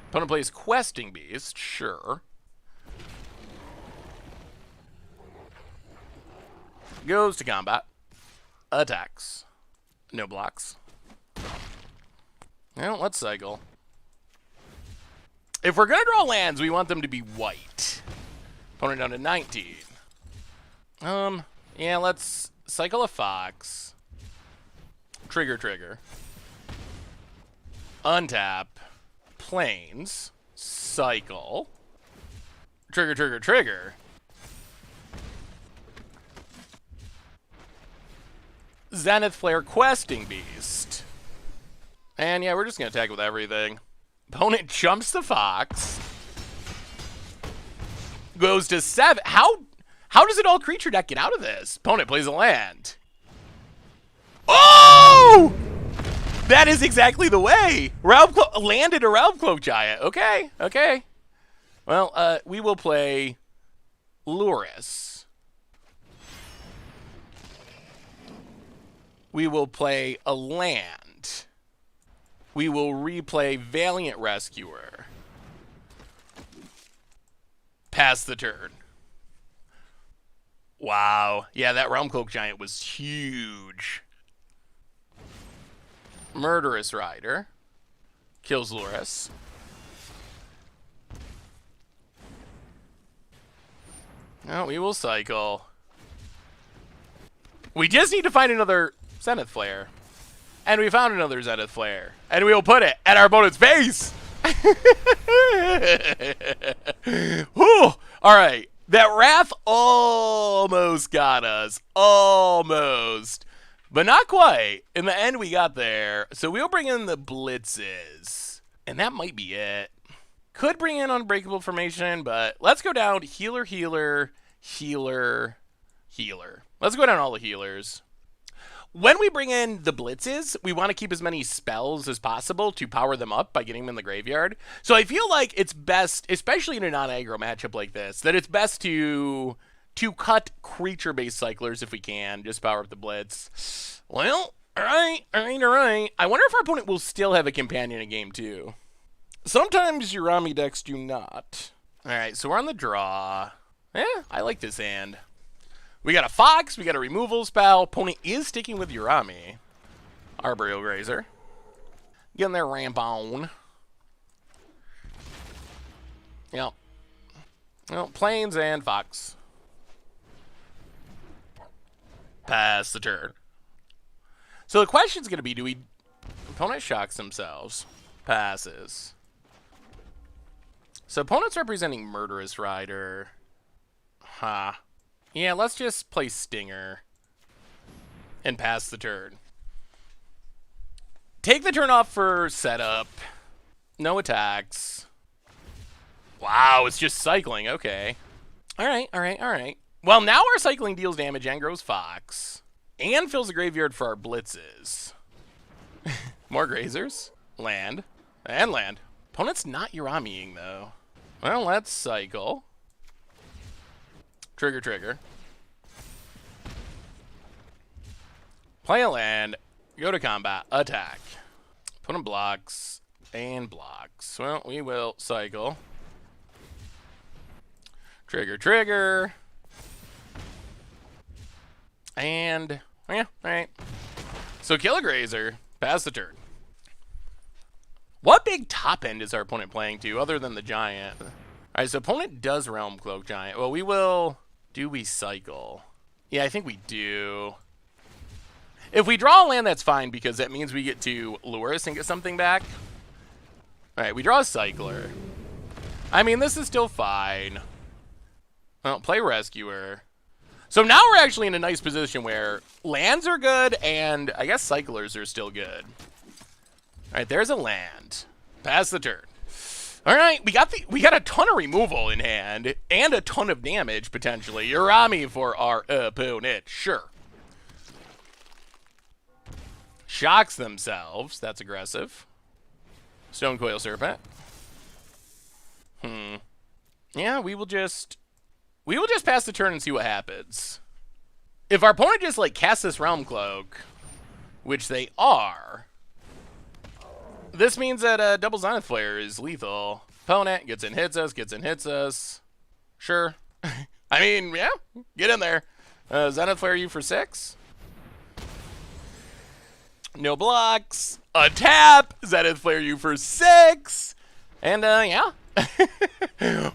Opponent plays Questing Beast, sure. Goes to combat. Attacks. No blocks. Well, let's cycle. If we're going to draw lands, we want them to be white. Opponent down to 19. Yeah, let's cycle a Fox. Trigger. Untap. Plains. Cycle. Trigger. Zenith Flare Questing Beast. And yeah, we're just going to attack with everything. Opponent jumps the Fox. Goes to 7. How does it all creature deck get out of this? Opponent plays a land. Oh! That is exactly the way. Landed a Realm Cloak Giant. Okay. Well, we will play Luris. We will play a land. We will replay Valiant Rescuer. Pass the turn. Wow. Yeah, that Realm Cloak Giant was huge. Murderous Rider. Kills Luris. No, we will cycle. We just need to find another Zenith Flare. And we found another Zenith Flare. And we will put it at our opponent's face. Whew. All right. That Wrath almost got us. Almost. But not quite. In the end, we got there. So we'll bring in the Blitzes. And that might be it. Could bring in Unbreakable Formation, but let's go down healer. Let's go down all the healers. When we bring in the Blitzes, we want to keep as many spells as possible to power them up by getting them in the graveyard. So I feel like it's best, especially in a non-aggro matchup like this, that it's best to cut creature-based cyclers if we can, just power up the Blitz. Well, all right. I wonder if our opponent will still have a companion in game 2. Sometimes Urami decks do not. All right, so we're on the draw. I like this hand. We got a Fox, we got a removal spell. Opponent is sticking with Urami. Arboreal Grazer. Getting their ramp on. Yep. Well, Plains and Fox. Pass the turn. So the question's going to be, opponent shocks themselves. Passes. So opponent's representing Murderous Rider. Yeah, let's just play Stinger. and pass the turn. Take the turn off for setup. No attacks. Wow, it's just cycling. Okay. All right, all right, all right. Well, now our cycling deals damage and grows Fox. And fills the graveyard for our blitzes. More grazers. Land. And land. Opponent's not Uramiing, though. Well, let's cycle. Trigger, trigger. Play a land. Go to combat. Attack. Opponent blocks. And blocks. Well, we will cycle. Trigger, trigger. And, yeah, alright. So kill a grazer. Pass the turn. What big top end is our opponent playing to, other than the giant? Alright, so opponent does Realm Cloak Giant. Well, we will... Do we cycle? Yeah, I think we do. If we draw a land, that's fine, because that means we get to lure us and get something back. Alright, we draw a cycler. I mean, this is still fine. Well, play Rescuer. So now we're actually in a nice position where lands are good, and I guess cyclers are still good. Alright, there's a land. Pass the turn. Alright, we got a ton of removal in hand, and a ton of damage, potentially. Urami for our opponent, sure. Shocks themselves, that's aggressive. Stonecoil Serpent. Yeah, we will just pass the turn and see what happens. If our opponent just, like, casts this Realm Cloak, which they are, this means that double Zenith Flare is lethal. Opponent gets in, hits us. Sure. I mean, yeah, get in there. Zenith Flare you for 6. No blocks. A tap. Zenith Flare you for 6. And, yeah.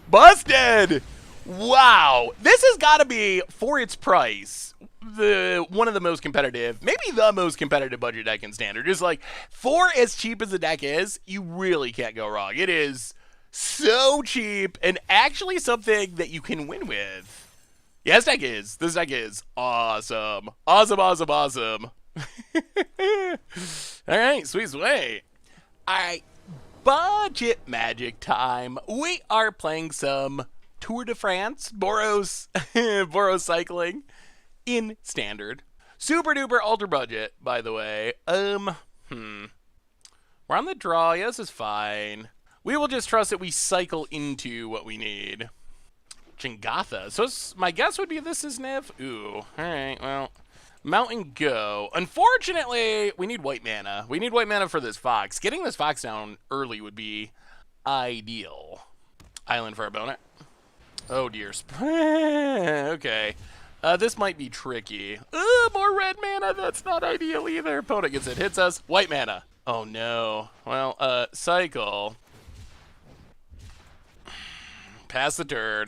Busted! Wow, this has got to be, for its price, one of the most competitive, maybe the most competitive budget deck in Standard. Just like, for as cheap as the deck is, you really can't go wrong. It is so cheap, and actually something that you can win with. Yeah, this deck is awesome. Awesome, awesome, awesome. Alright, sweet, sweet. Alright, budget magic time. We are playing some Tour de France, Boros, Boros cycling in Standard. Super duper ultra budget, by the way. We're on the draw. Yeah, this is fine. We will just trust that we cycle into what we need. Jingatha. So my guess would be this is Niv. Ooh. Alright, well. Mountain Go. Unfortunately, we need white mana. We need white mana for this Fox. Getting this Fox down early would be ideal. Island for our opponent. Oh dear. Okay. This might be tricky. More red mana. That's not ideal either. Opponent gets it. Hits us. White mana. Oh no. Well, cycle. Pass the turn.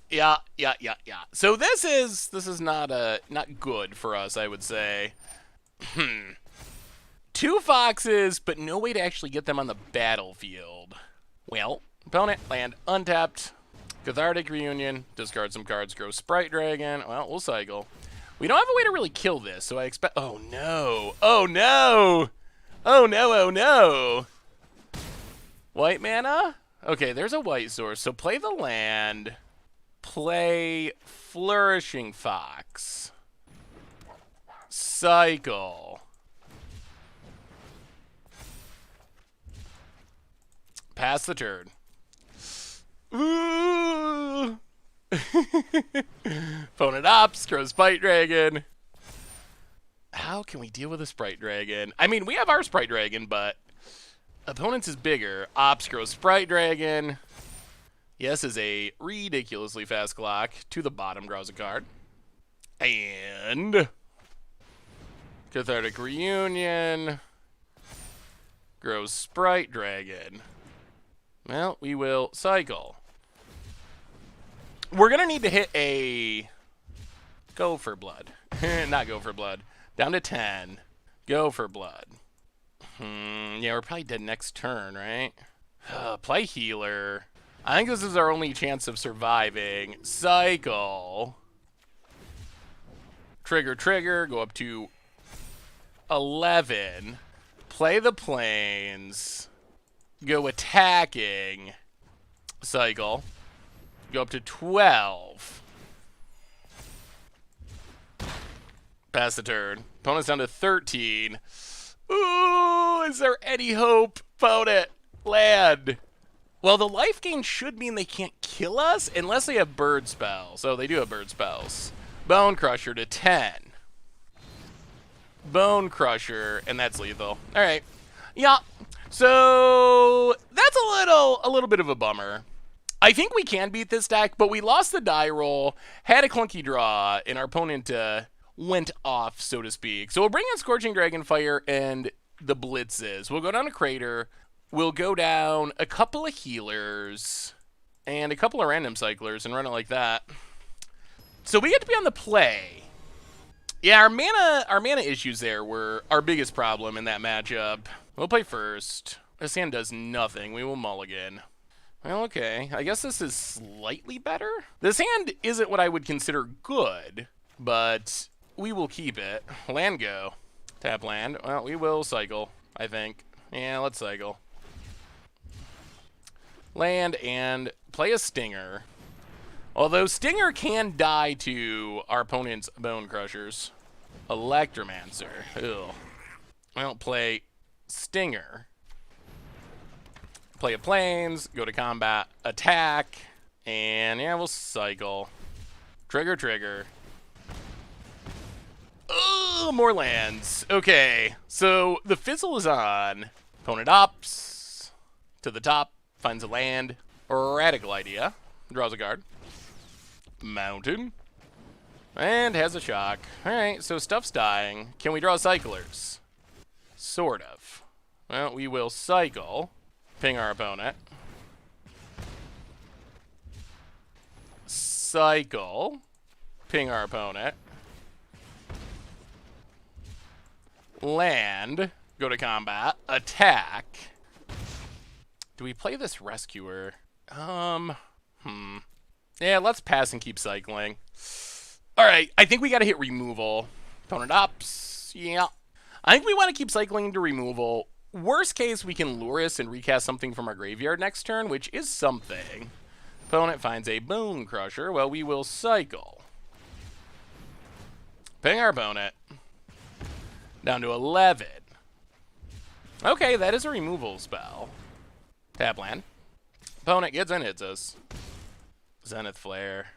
Yeah. So this is not good for us, I would say. 2 Foxes, but no way to actually get them on the battlefield. Well, opponent, land, untapped. Cathartic Reunion, discard some cards, grow Sprite Dragon. Well, we'll cycle. We don't have a way to really kill this, so I expect... Oh, no. Oh, no. Oh, no, oh, no. White mana? Okay, there's a white source. So play the land. Play Flourishing Fox. Cycle. Pass the turn. Ooh. Opponent ops, grows Sprite Dragon. How can we deal with a Sprite Dragon? I mean, we have our Sprite Dragon, but opponent's is bigger. Ops, grows Sprite Dragon. Yes is a ridiculously fast clock. To the bottom, draws a card. And Cathartic Reunion. Grows Sprite Dragon. Well, we will cycle. We're going to need to hit a Go for Blood. Not Go for Blood. Down to 10. Go for Blood. Yeah, we're probably dead next turn, right? Play Healer. I think this is our only chance of surviving. Cycle. Trigger, trigger, go up to 11. Play the plains. Go attacking. Cycle. Go up to 12. Pass the turn. Opponent's down to 13. Ooh, is there any hope? Opponent, land. Well, the life gain should mean they can't kill us unless they have bird spells. So they do have bird spells. Bone Crusher to 10. Bone Crusher, and that's lethal. All right. Yeah. So that's a little bit of a bummer. I think we can beat this deck, but we lost the die roll, had a clunky draw, and our opponent went off, so to speak. So we'll bring in Scorching Dragonfire and the Blitzes. We'll go down to Crater. We'll go down a couple of healers and a couple of random cyclers and run it like that. So we get to be on the play. Yeah, our mana issues there were our biggest problem in that matchup. We'll play first. This hand does nothing. We will mulligan. Well, okay. I guess this is slightly better. This hand isn't what I would consider good, but we will keep it. Land go. Tap land. Well, we will cycle, I think. Yeah, let's cycle. Land and play a Stinger. Although Stinger can die to our opponent's Bone Crushers. Electromancer. Ew. Well, play Stinger. Play a Plains. Go to combat. Attack. And yeah, we'll cycle. Trigger, trigger. Oh, more lands. Okay, so the Fizzle is on. Opponent opts to the top. Finds a land. Radical idea. Draws a card. Mountain. And has a shock. Alright, so stuff's dying. Can we draw cyclers? Sort of. Well, we will cycle. Ping our opponent. Cycle. Ping our opponent. Land. Go to combat. Attack. Do we play this Rescuer? Yeah, let's pass and keep cycling. Alright, I think we gotta hit removal. Opponent ops. Yeah. I think we want to keep cycling into removal. Worst case, we can Lurus and recast something from our graveyard next turn, which is something. Opponent finds a Bone Crusher. Well, we will cycle. Ping our opponent. Down to 11. Okay, that is a removal spell. Tap land. Opponent gets and hits us. Zenith Flare.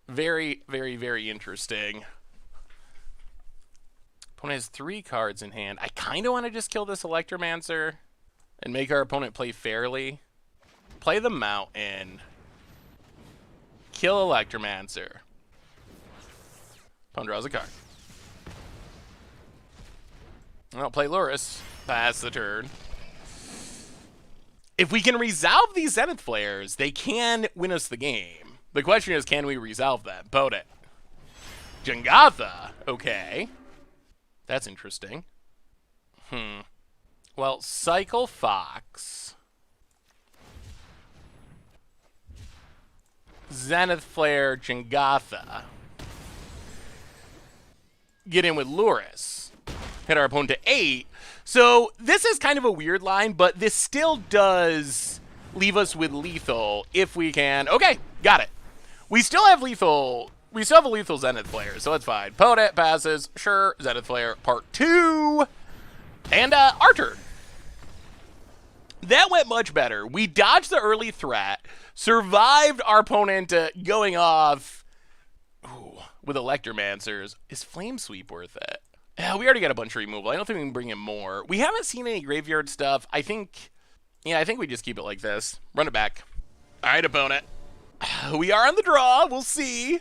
Very, very, very interesting. Opponent has 3 cards in hand. I kind of want to just kill this Electromancer and make our opponent play fairly. Play the Mountain. Kill Electromancer. Opponent draws a card. I'll play Lurus. Pass the turn. If we can resolve these Zenith Flares, they can win us the game. The question is, can we resolve them? Opponent. Jangatha. Okay. That's interesting. Well, cycle Fox. Zenith Flare, Jangatha. Get in with Lurus. Hit our opponent to 8. So this is kind of a weird line, but this still does leave us with lethal if we can. Okay, got it. We still have lethal. We still have a lethal Zenith Flare, so that's fine. Opponent passes. Sure. Zenith Flare part 2. And our turn. That went much better. We dodged the early threat, survived our opponent going off with Electromancers. Is Flame Sweep worth it? We already got a bunch of removal. I don't think we can bring in more. We haven't seen any graveyard stuff. I think we just keep it like this. Run it back. All right, opponent. We are on the draw. We'll see.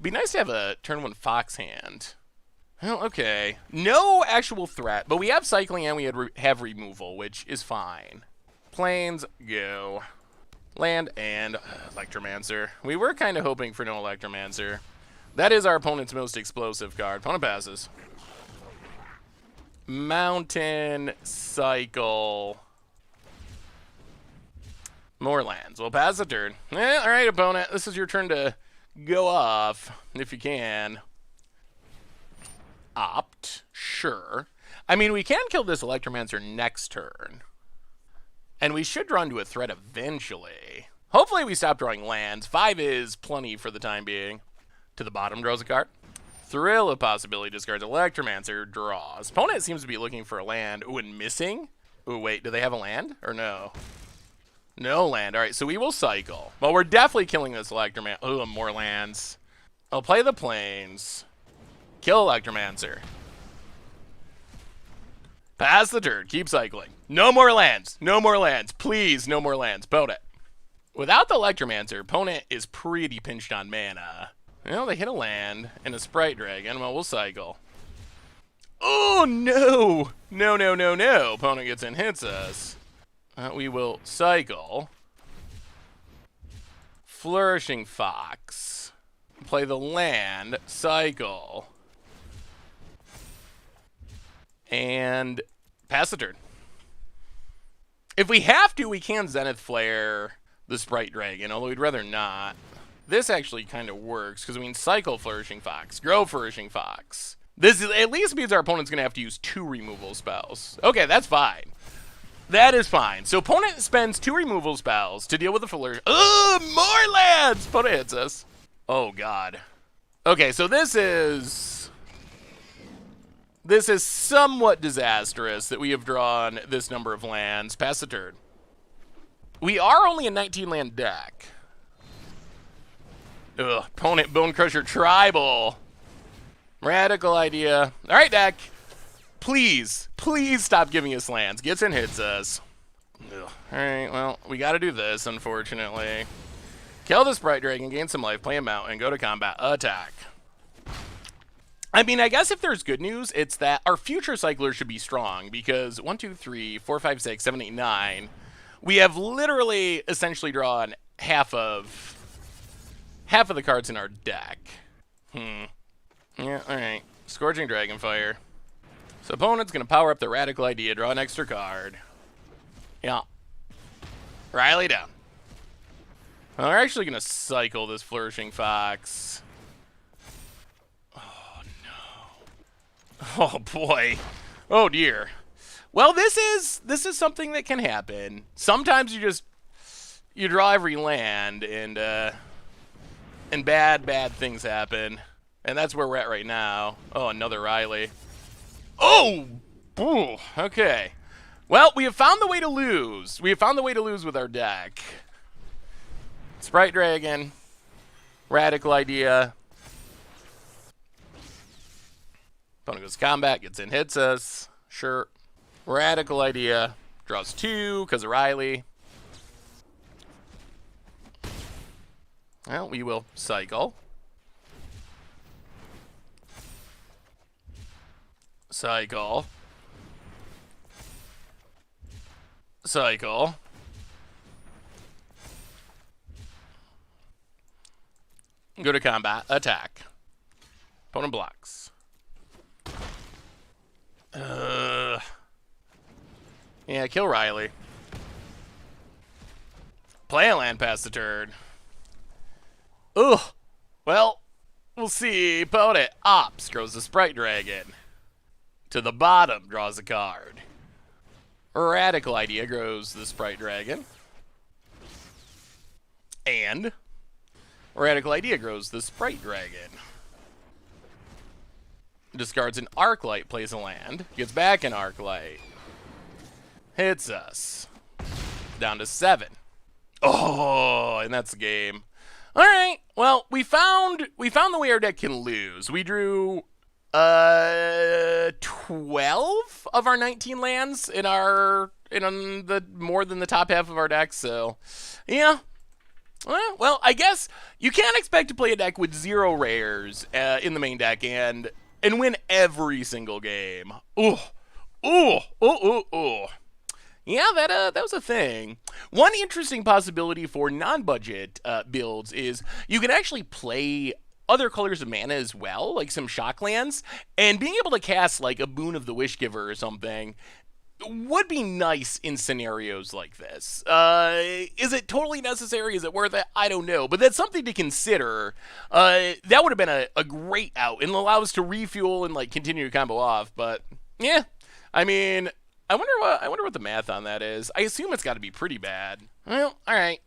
Be nice to have a turn 1 Fox hand. Well, okay. No actual threat, but we have cycling and we have removal, which is fine. Plains, go. Land and Electromancer. We were kind of hoping for no Electromancer. That is our opponent's most explosive card. Opponent passes. Mountain, cycle. More lands. We'll pass the turn. All right, opponent. This is your turn to go off, if you can. opt. Sure. I mean, we can kill this Electromancer next turn. And we should draw into a threat eventually. Hopefully we stop drawing lands. 5 is plenty for the time being. To the bottom draws a card. Thrill of Possibility discards Electromancer, draws. Opponent seems to be looking for a land. Ooh, and missing? Ooh, wait, do they have a land? Or no? No land. All right, so we will cycle. Well, we're definitely killing this Electromancer. Ooh, more lands. I'll play the plains. Kill Electromancer. Pass the turn. Keep cycling. No more lands. No more lands. Please, no more lands. Opponent. Without the Electromancer, opponent is pretty pinched on mana. Well, they hit a land and a Sprite Dragon. Well, we'll cycle. Oh, no. No, no, no, no. Opponent gets in, hits us. We will cycle. Flourishing Fox. Play the land. Cycle. And pass the turn. If we have to, we can Zenith Flare the Sprite Dragon, although we'd rather not. This actually kind of works, because we can cycle Flourishing Fox, grow Flourishing Fox. This at least means our opponent's going to have to use 2 removal spells. Okay, that's fine. That is fine. So opponent spends 2 removal spells to deal with the Flourish. Oh, more lands! Opponent hits us. Oh, God. Okay, so this is somewhat disastrous that we have drawn this number of lands. Pass the turn. We are only a 19-land deck. Ugh, opponent Bone Crusher Tribal. Radical Idea. All right, deck. Please, please stop giving us lands. Gets and hits us. Ugh. All right, well, we got to do this, unfortunately. Kill the Sprite Dragon, gain some life, play him out, and go to combat. Attack. I mean, I guess if there's good news, it's that our future cyclers should be strong, because 1, 2, 3, 4, 5, 6, 7, 8, 9... We have literally essentially drawn half of the cards in our deck. Yeah, alright. Scorching Dragonfire. So opponent's going to power up the Radical Idea, draw an extra card. Yeah. Riley down. Well, we're actually going to cycle this Flourishing Fox. Oh, no. Oh, boy. Oh, dear. Well, this is something that can happen. Sometimes you draw every land and bad things happen. And that's where we're at right now. Oh, another Riley. Oh! Ooh, okay. Well, we have found the way to lose. We have found the way to lose with our deck. Sprite Dragon. Radical Idea. Opponent goes to combat, gets in, hits us. Sure. Radical Idea. Draws 2 because of Riley. Well, we will cycle. Cycle. Cycle. Go to combat. Attack. Opponent blocks. Yeah, kill Riley. Play a land past the turn. Ugh. Well, we'll see. Opponent opts, grows the Sprite Dragon. To the bottom, draws a card. Radical Idea grows the Sprite Dragon. And Radical Idea grows the Sprite Dragon. Discards an Arclight, plays a land. Gets back an Arclight. Hits us. Down to 7. Oh, and that's the game. All right. Well, we found the way our deck can lose. We drew 12 of our 19 lands in the more than the top half of our deck. So, yeah. Well, I guess you can't expect to play a deck with 0 rares in the main deck and win every single game. Ooh. Ooh. Ooh. Ooh. Ooh. Yeah, that was a thing. One interesting possibility for non-budget builds is you can actually play other colors of mana as well, like some shock lands, and being able to cast like a Boon of the Wishgiver or something would be nice in scenarios like this. Is it totally necessary? Is it worth it? I don't know, but that's something to consider. That would have been a great out and allow us to refuel and like continue to combo off. But yeah, I mean, I wonder what the math on that is. I assume it's got to be pretty bad. Well, all right.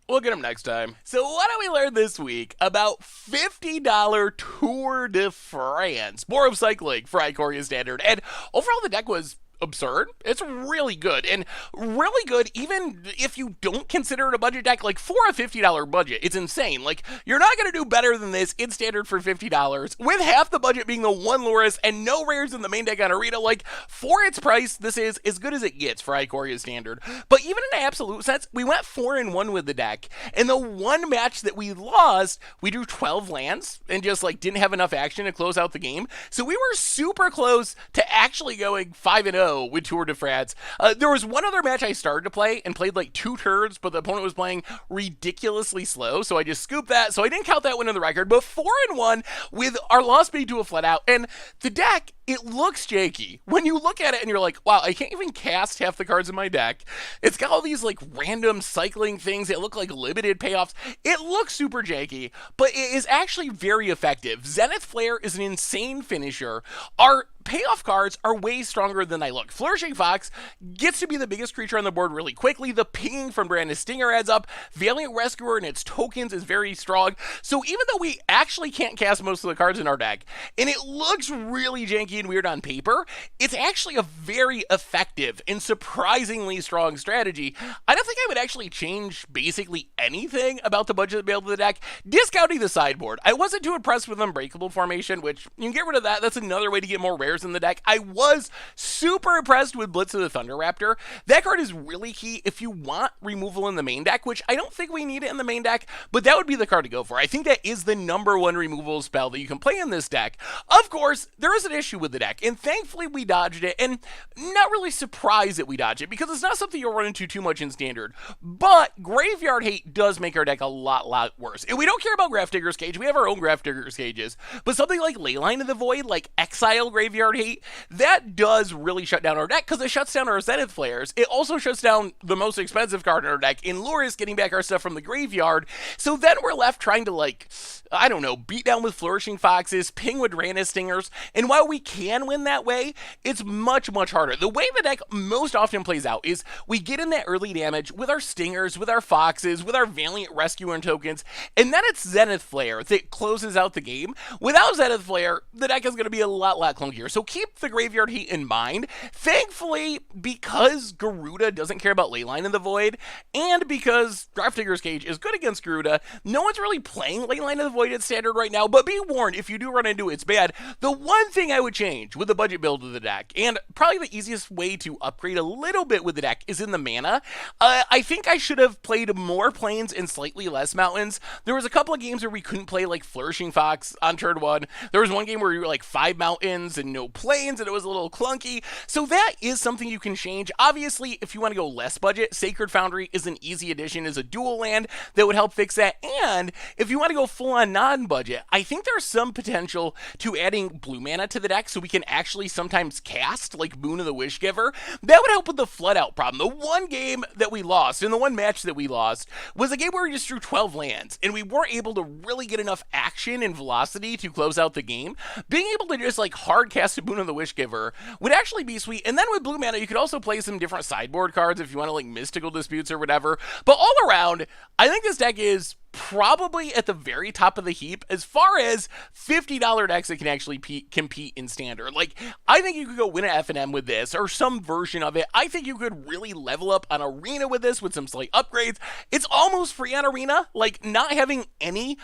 We'll get them next time. So what do we learn this week about $50 Tour de France? Boros cycling for Ikoria Standard. And overall, the deck was absurd. It's really good, and really good even if you don't consider it a budget deck. Like, for a $50 budget, it's insane. Like, you're not going to do better than this in Standard for $50, with half the budget being the one Loris and no rares in the main deck on Arena. Like, for its price, this is as good as it gets for Ikoria Standard. But even in an absolute sense, we went 4-1 with the deck, and the one match that we lost, we drew 12 lands and just like didn't have enough action to close out the game. So we were super close to actually going 5-0 with Tour de France. There was one other match I started to play and played like 2 turns, but the opponent was playing ridiculously slow, so I just scooped that. So I didn't count that one in the record, but 4-1 with our loss being to a flat out. And the deck, it looks janky. When you look at it and you're like, wow, I can't even cast half the cards in my deck. It's got all these like random cycling things that look like limited payoffs. It looks super janky, but it is actually very effective. Zenith Flare is an insane finisher. Our payoff cards are way stronger than they look. Flourishing Fox gets to be the biggest creature on the board really quickly. The ping from Brandis Stinger adds up. Valiant Rescuer and its tokens is very strong. So even though we actually can't cast most of the cards in our deck, and it looks really janky and weird on paper, it's actually a very effective and surprisingly strong strategy. I don't think I would actually change basically anything about the budget build of the deck. Discounting the sideboard, I wasn't too impressed with Unbreakable formation, which you can get rid of that. That's another way to get more rares in the deck. I was super impressed with Blitz of the Thunder Raptor. That card is really key if you want removal in the main deck, which I don't think we need it in the main deck, but that would be the card to go for. I think that is the #1 removal spell that you can play in this deck. Of course, there is an issue with the deck, and thankfully we dodged it, and not really surprised that we dodged it, because it's not something you'll run into too much in Standard. But Graveyard Hate does make our deck a lot worse. And we don't care about Grafdigger's Cage. We have our own Grafdigger's Cages. But something like Leyline of the Void, like Exile Graveyard Hate, that does really shut down our deck, because it shuts down our Zenith Flares. It also shuts down the most expensive card in our deck, in Loris, getting back our stuff from the graveyard. So then we're left trying to, like, I don't know, beat down with Flourishing Foxes, ping with Randis Stingers, and while we can win that way, it's much harder. The way the deck most often plays out is we get in that early damage with our Stingers, with our Foxes, with our Valiant Rescuer and tokens, and then it's Zenith Flare that closes out the game. Without Zenith Flare, the deck is going to be a lot clunkier, so keep the Graveyard Heat in mind. Thankfully, because Garuda doesn't care about Leyline in the Void, and because Grafdigger's Cage is good against Garuda, no one's really playing Leyline of the Void at Standard right now, but be warned, if you do run into it, it's bad. The one thing I would change with the budget build of the deck, and probably the easiest way to upgrade a little bit with the deck, is in the mana. I think I should have played more plains and slightly less mountains. There was a couple of games where we couldn't play like Flourishing Fox on turn 1. There was one game where we were like 5 mountains and no plains, and it was a little clunky. So that is something you can change. Obviously, if you want to go less budget, Sacred Foundry is an easy addition as a dual land that would help fix that. And if you want to go full on non-budget, I think there's some potential to adding blue mana to the deck so we can actually sometimes cast like Boon of the Wishgiver. That would help with the flood out problem. The one game that we lost, and the one match that we lost, was a game where we just drew 12 lands, and we weren't able to really get enough action and velocity to close out the game. Being able to just like hard cast a Boon of the Wishgiver would actually be sweet. And then with blue mana, you could also play some different sideboard cards if you want to like Mystical Disputes or whatever. But all around, I think this deck is probably at the very top of the heap as far as $50 decks that can actually compete in Standard. Like, I think you could go win an FNM with this, or some version of it. I think you could really level up on Arena with this with some slight upgrades. It's almost free on Arena, like not having any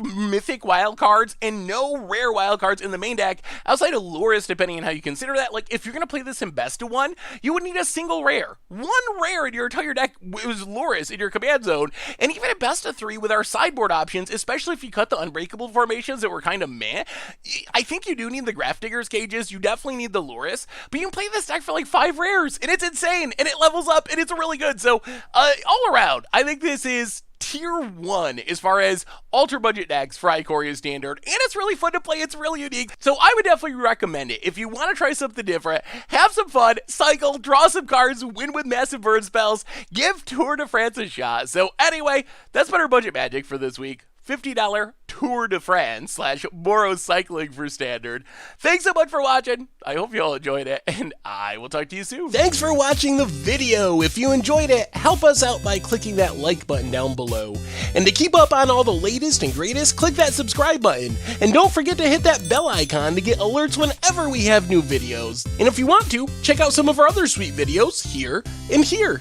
mythic wildcards and no rare wildcards in the main deck, outside of Loris, depending on how you consider that. Like, if you're going to play this in best of 1, you would need a single rare. One rare in your entire deck was Loris in your command zone, and even at best of 3 with our sideboard options, especially if you cut the Unbreakable formations that were kind of meh, I think you do need the Grafdigger's Cages, you definitely need the Loris, but you can play this deck for like 5 rares, and it's insane, and it levels up, and it's really good. So all around, I think this is tier 1 as far as ultra budget decks for Ikoria Standard, and it's really fun to play, it's really unique, so I would definitely recommend it. If you want to try something different, have some fun, cycle, draw some cards, win with massive burn spells, give Tour de France a shot. So anyway, that's been our budget magic for this week. $50 Tour de France / Boros cycling for Standard. Thanks so much for watching. I hope you all enjoyed it, and I will talk to you soon. Thanks for watching the video. If you enjoyed it, help us out by clicking that like button down below. And to keep up on all the latest and greatest, click that subscribe button. And don't forget to hit that bell icon to get alerts whenever we have new videos. And if you want to, check out some of our other sweet videos here and here.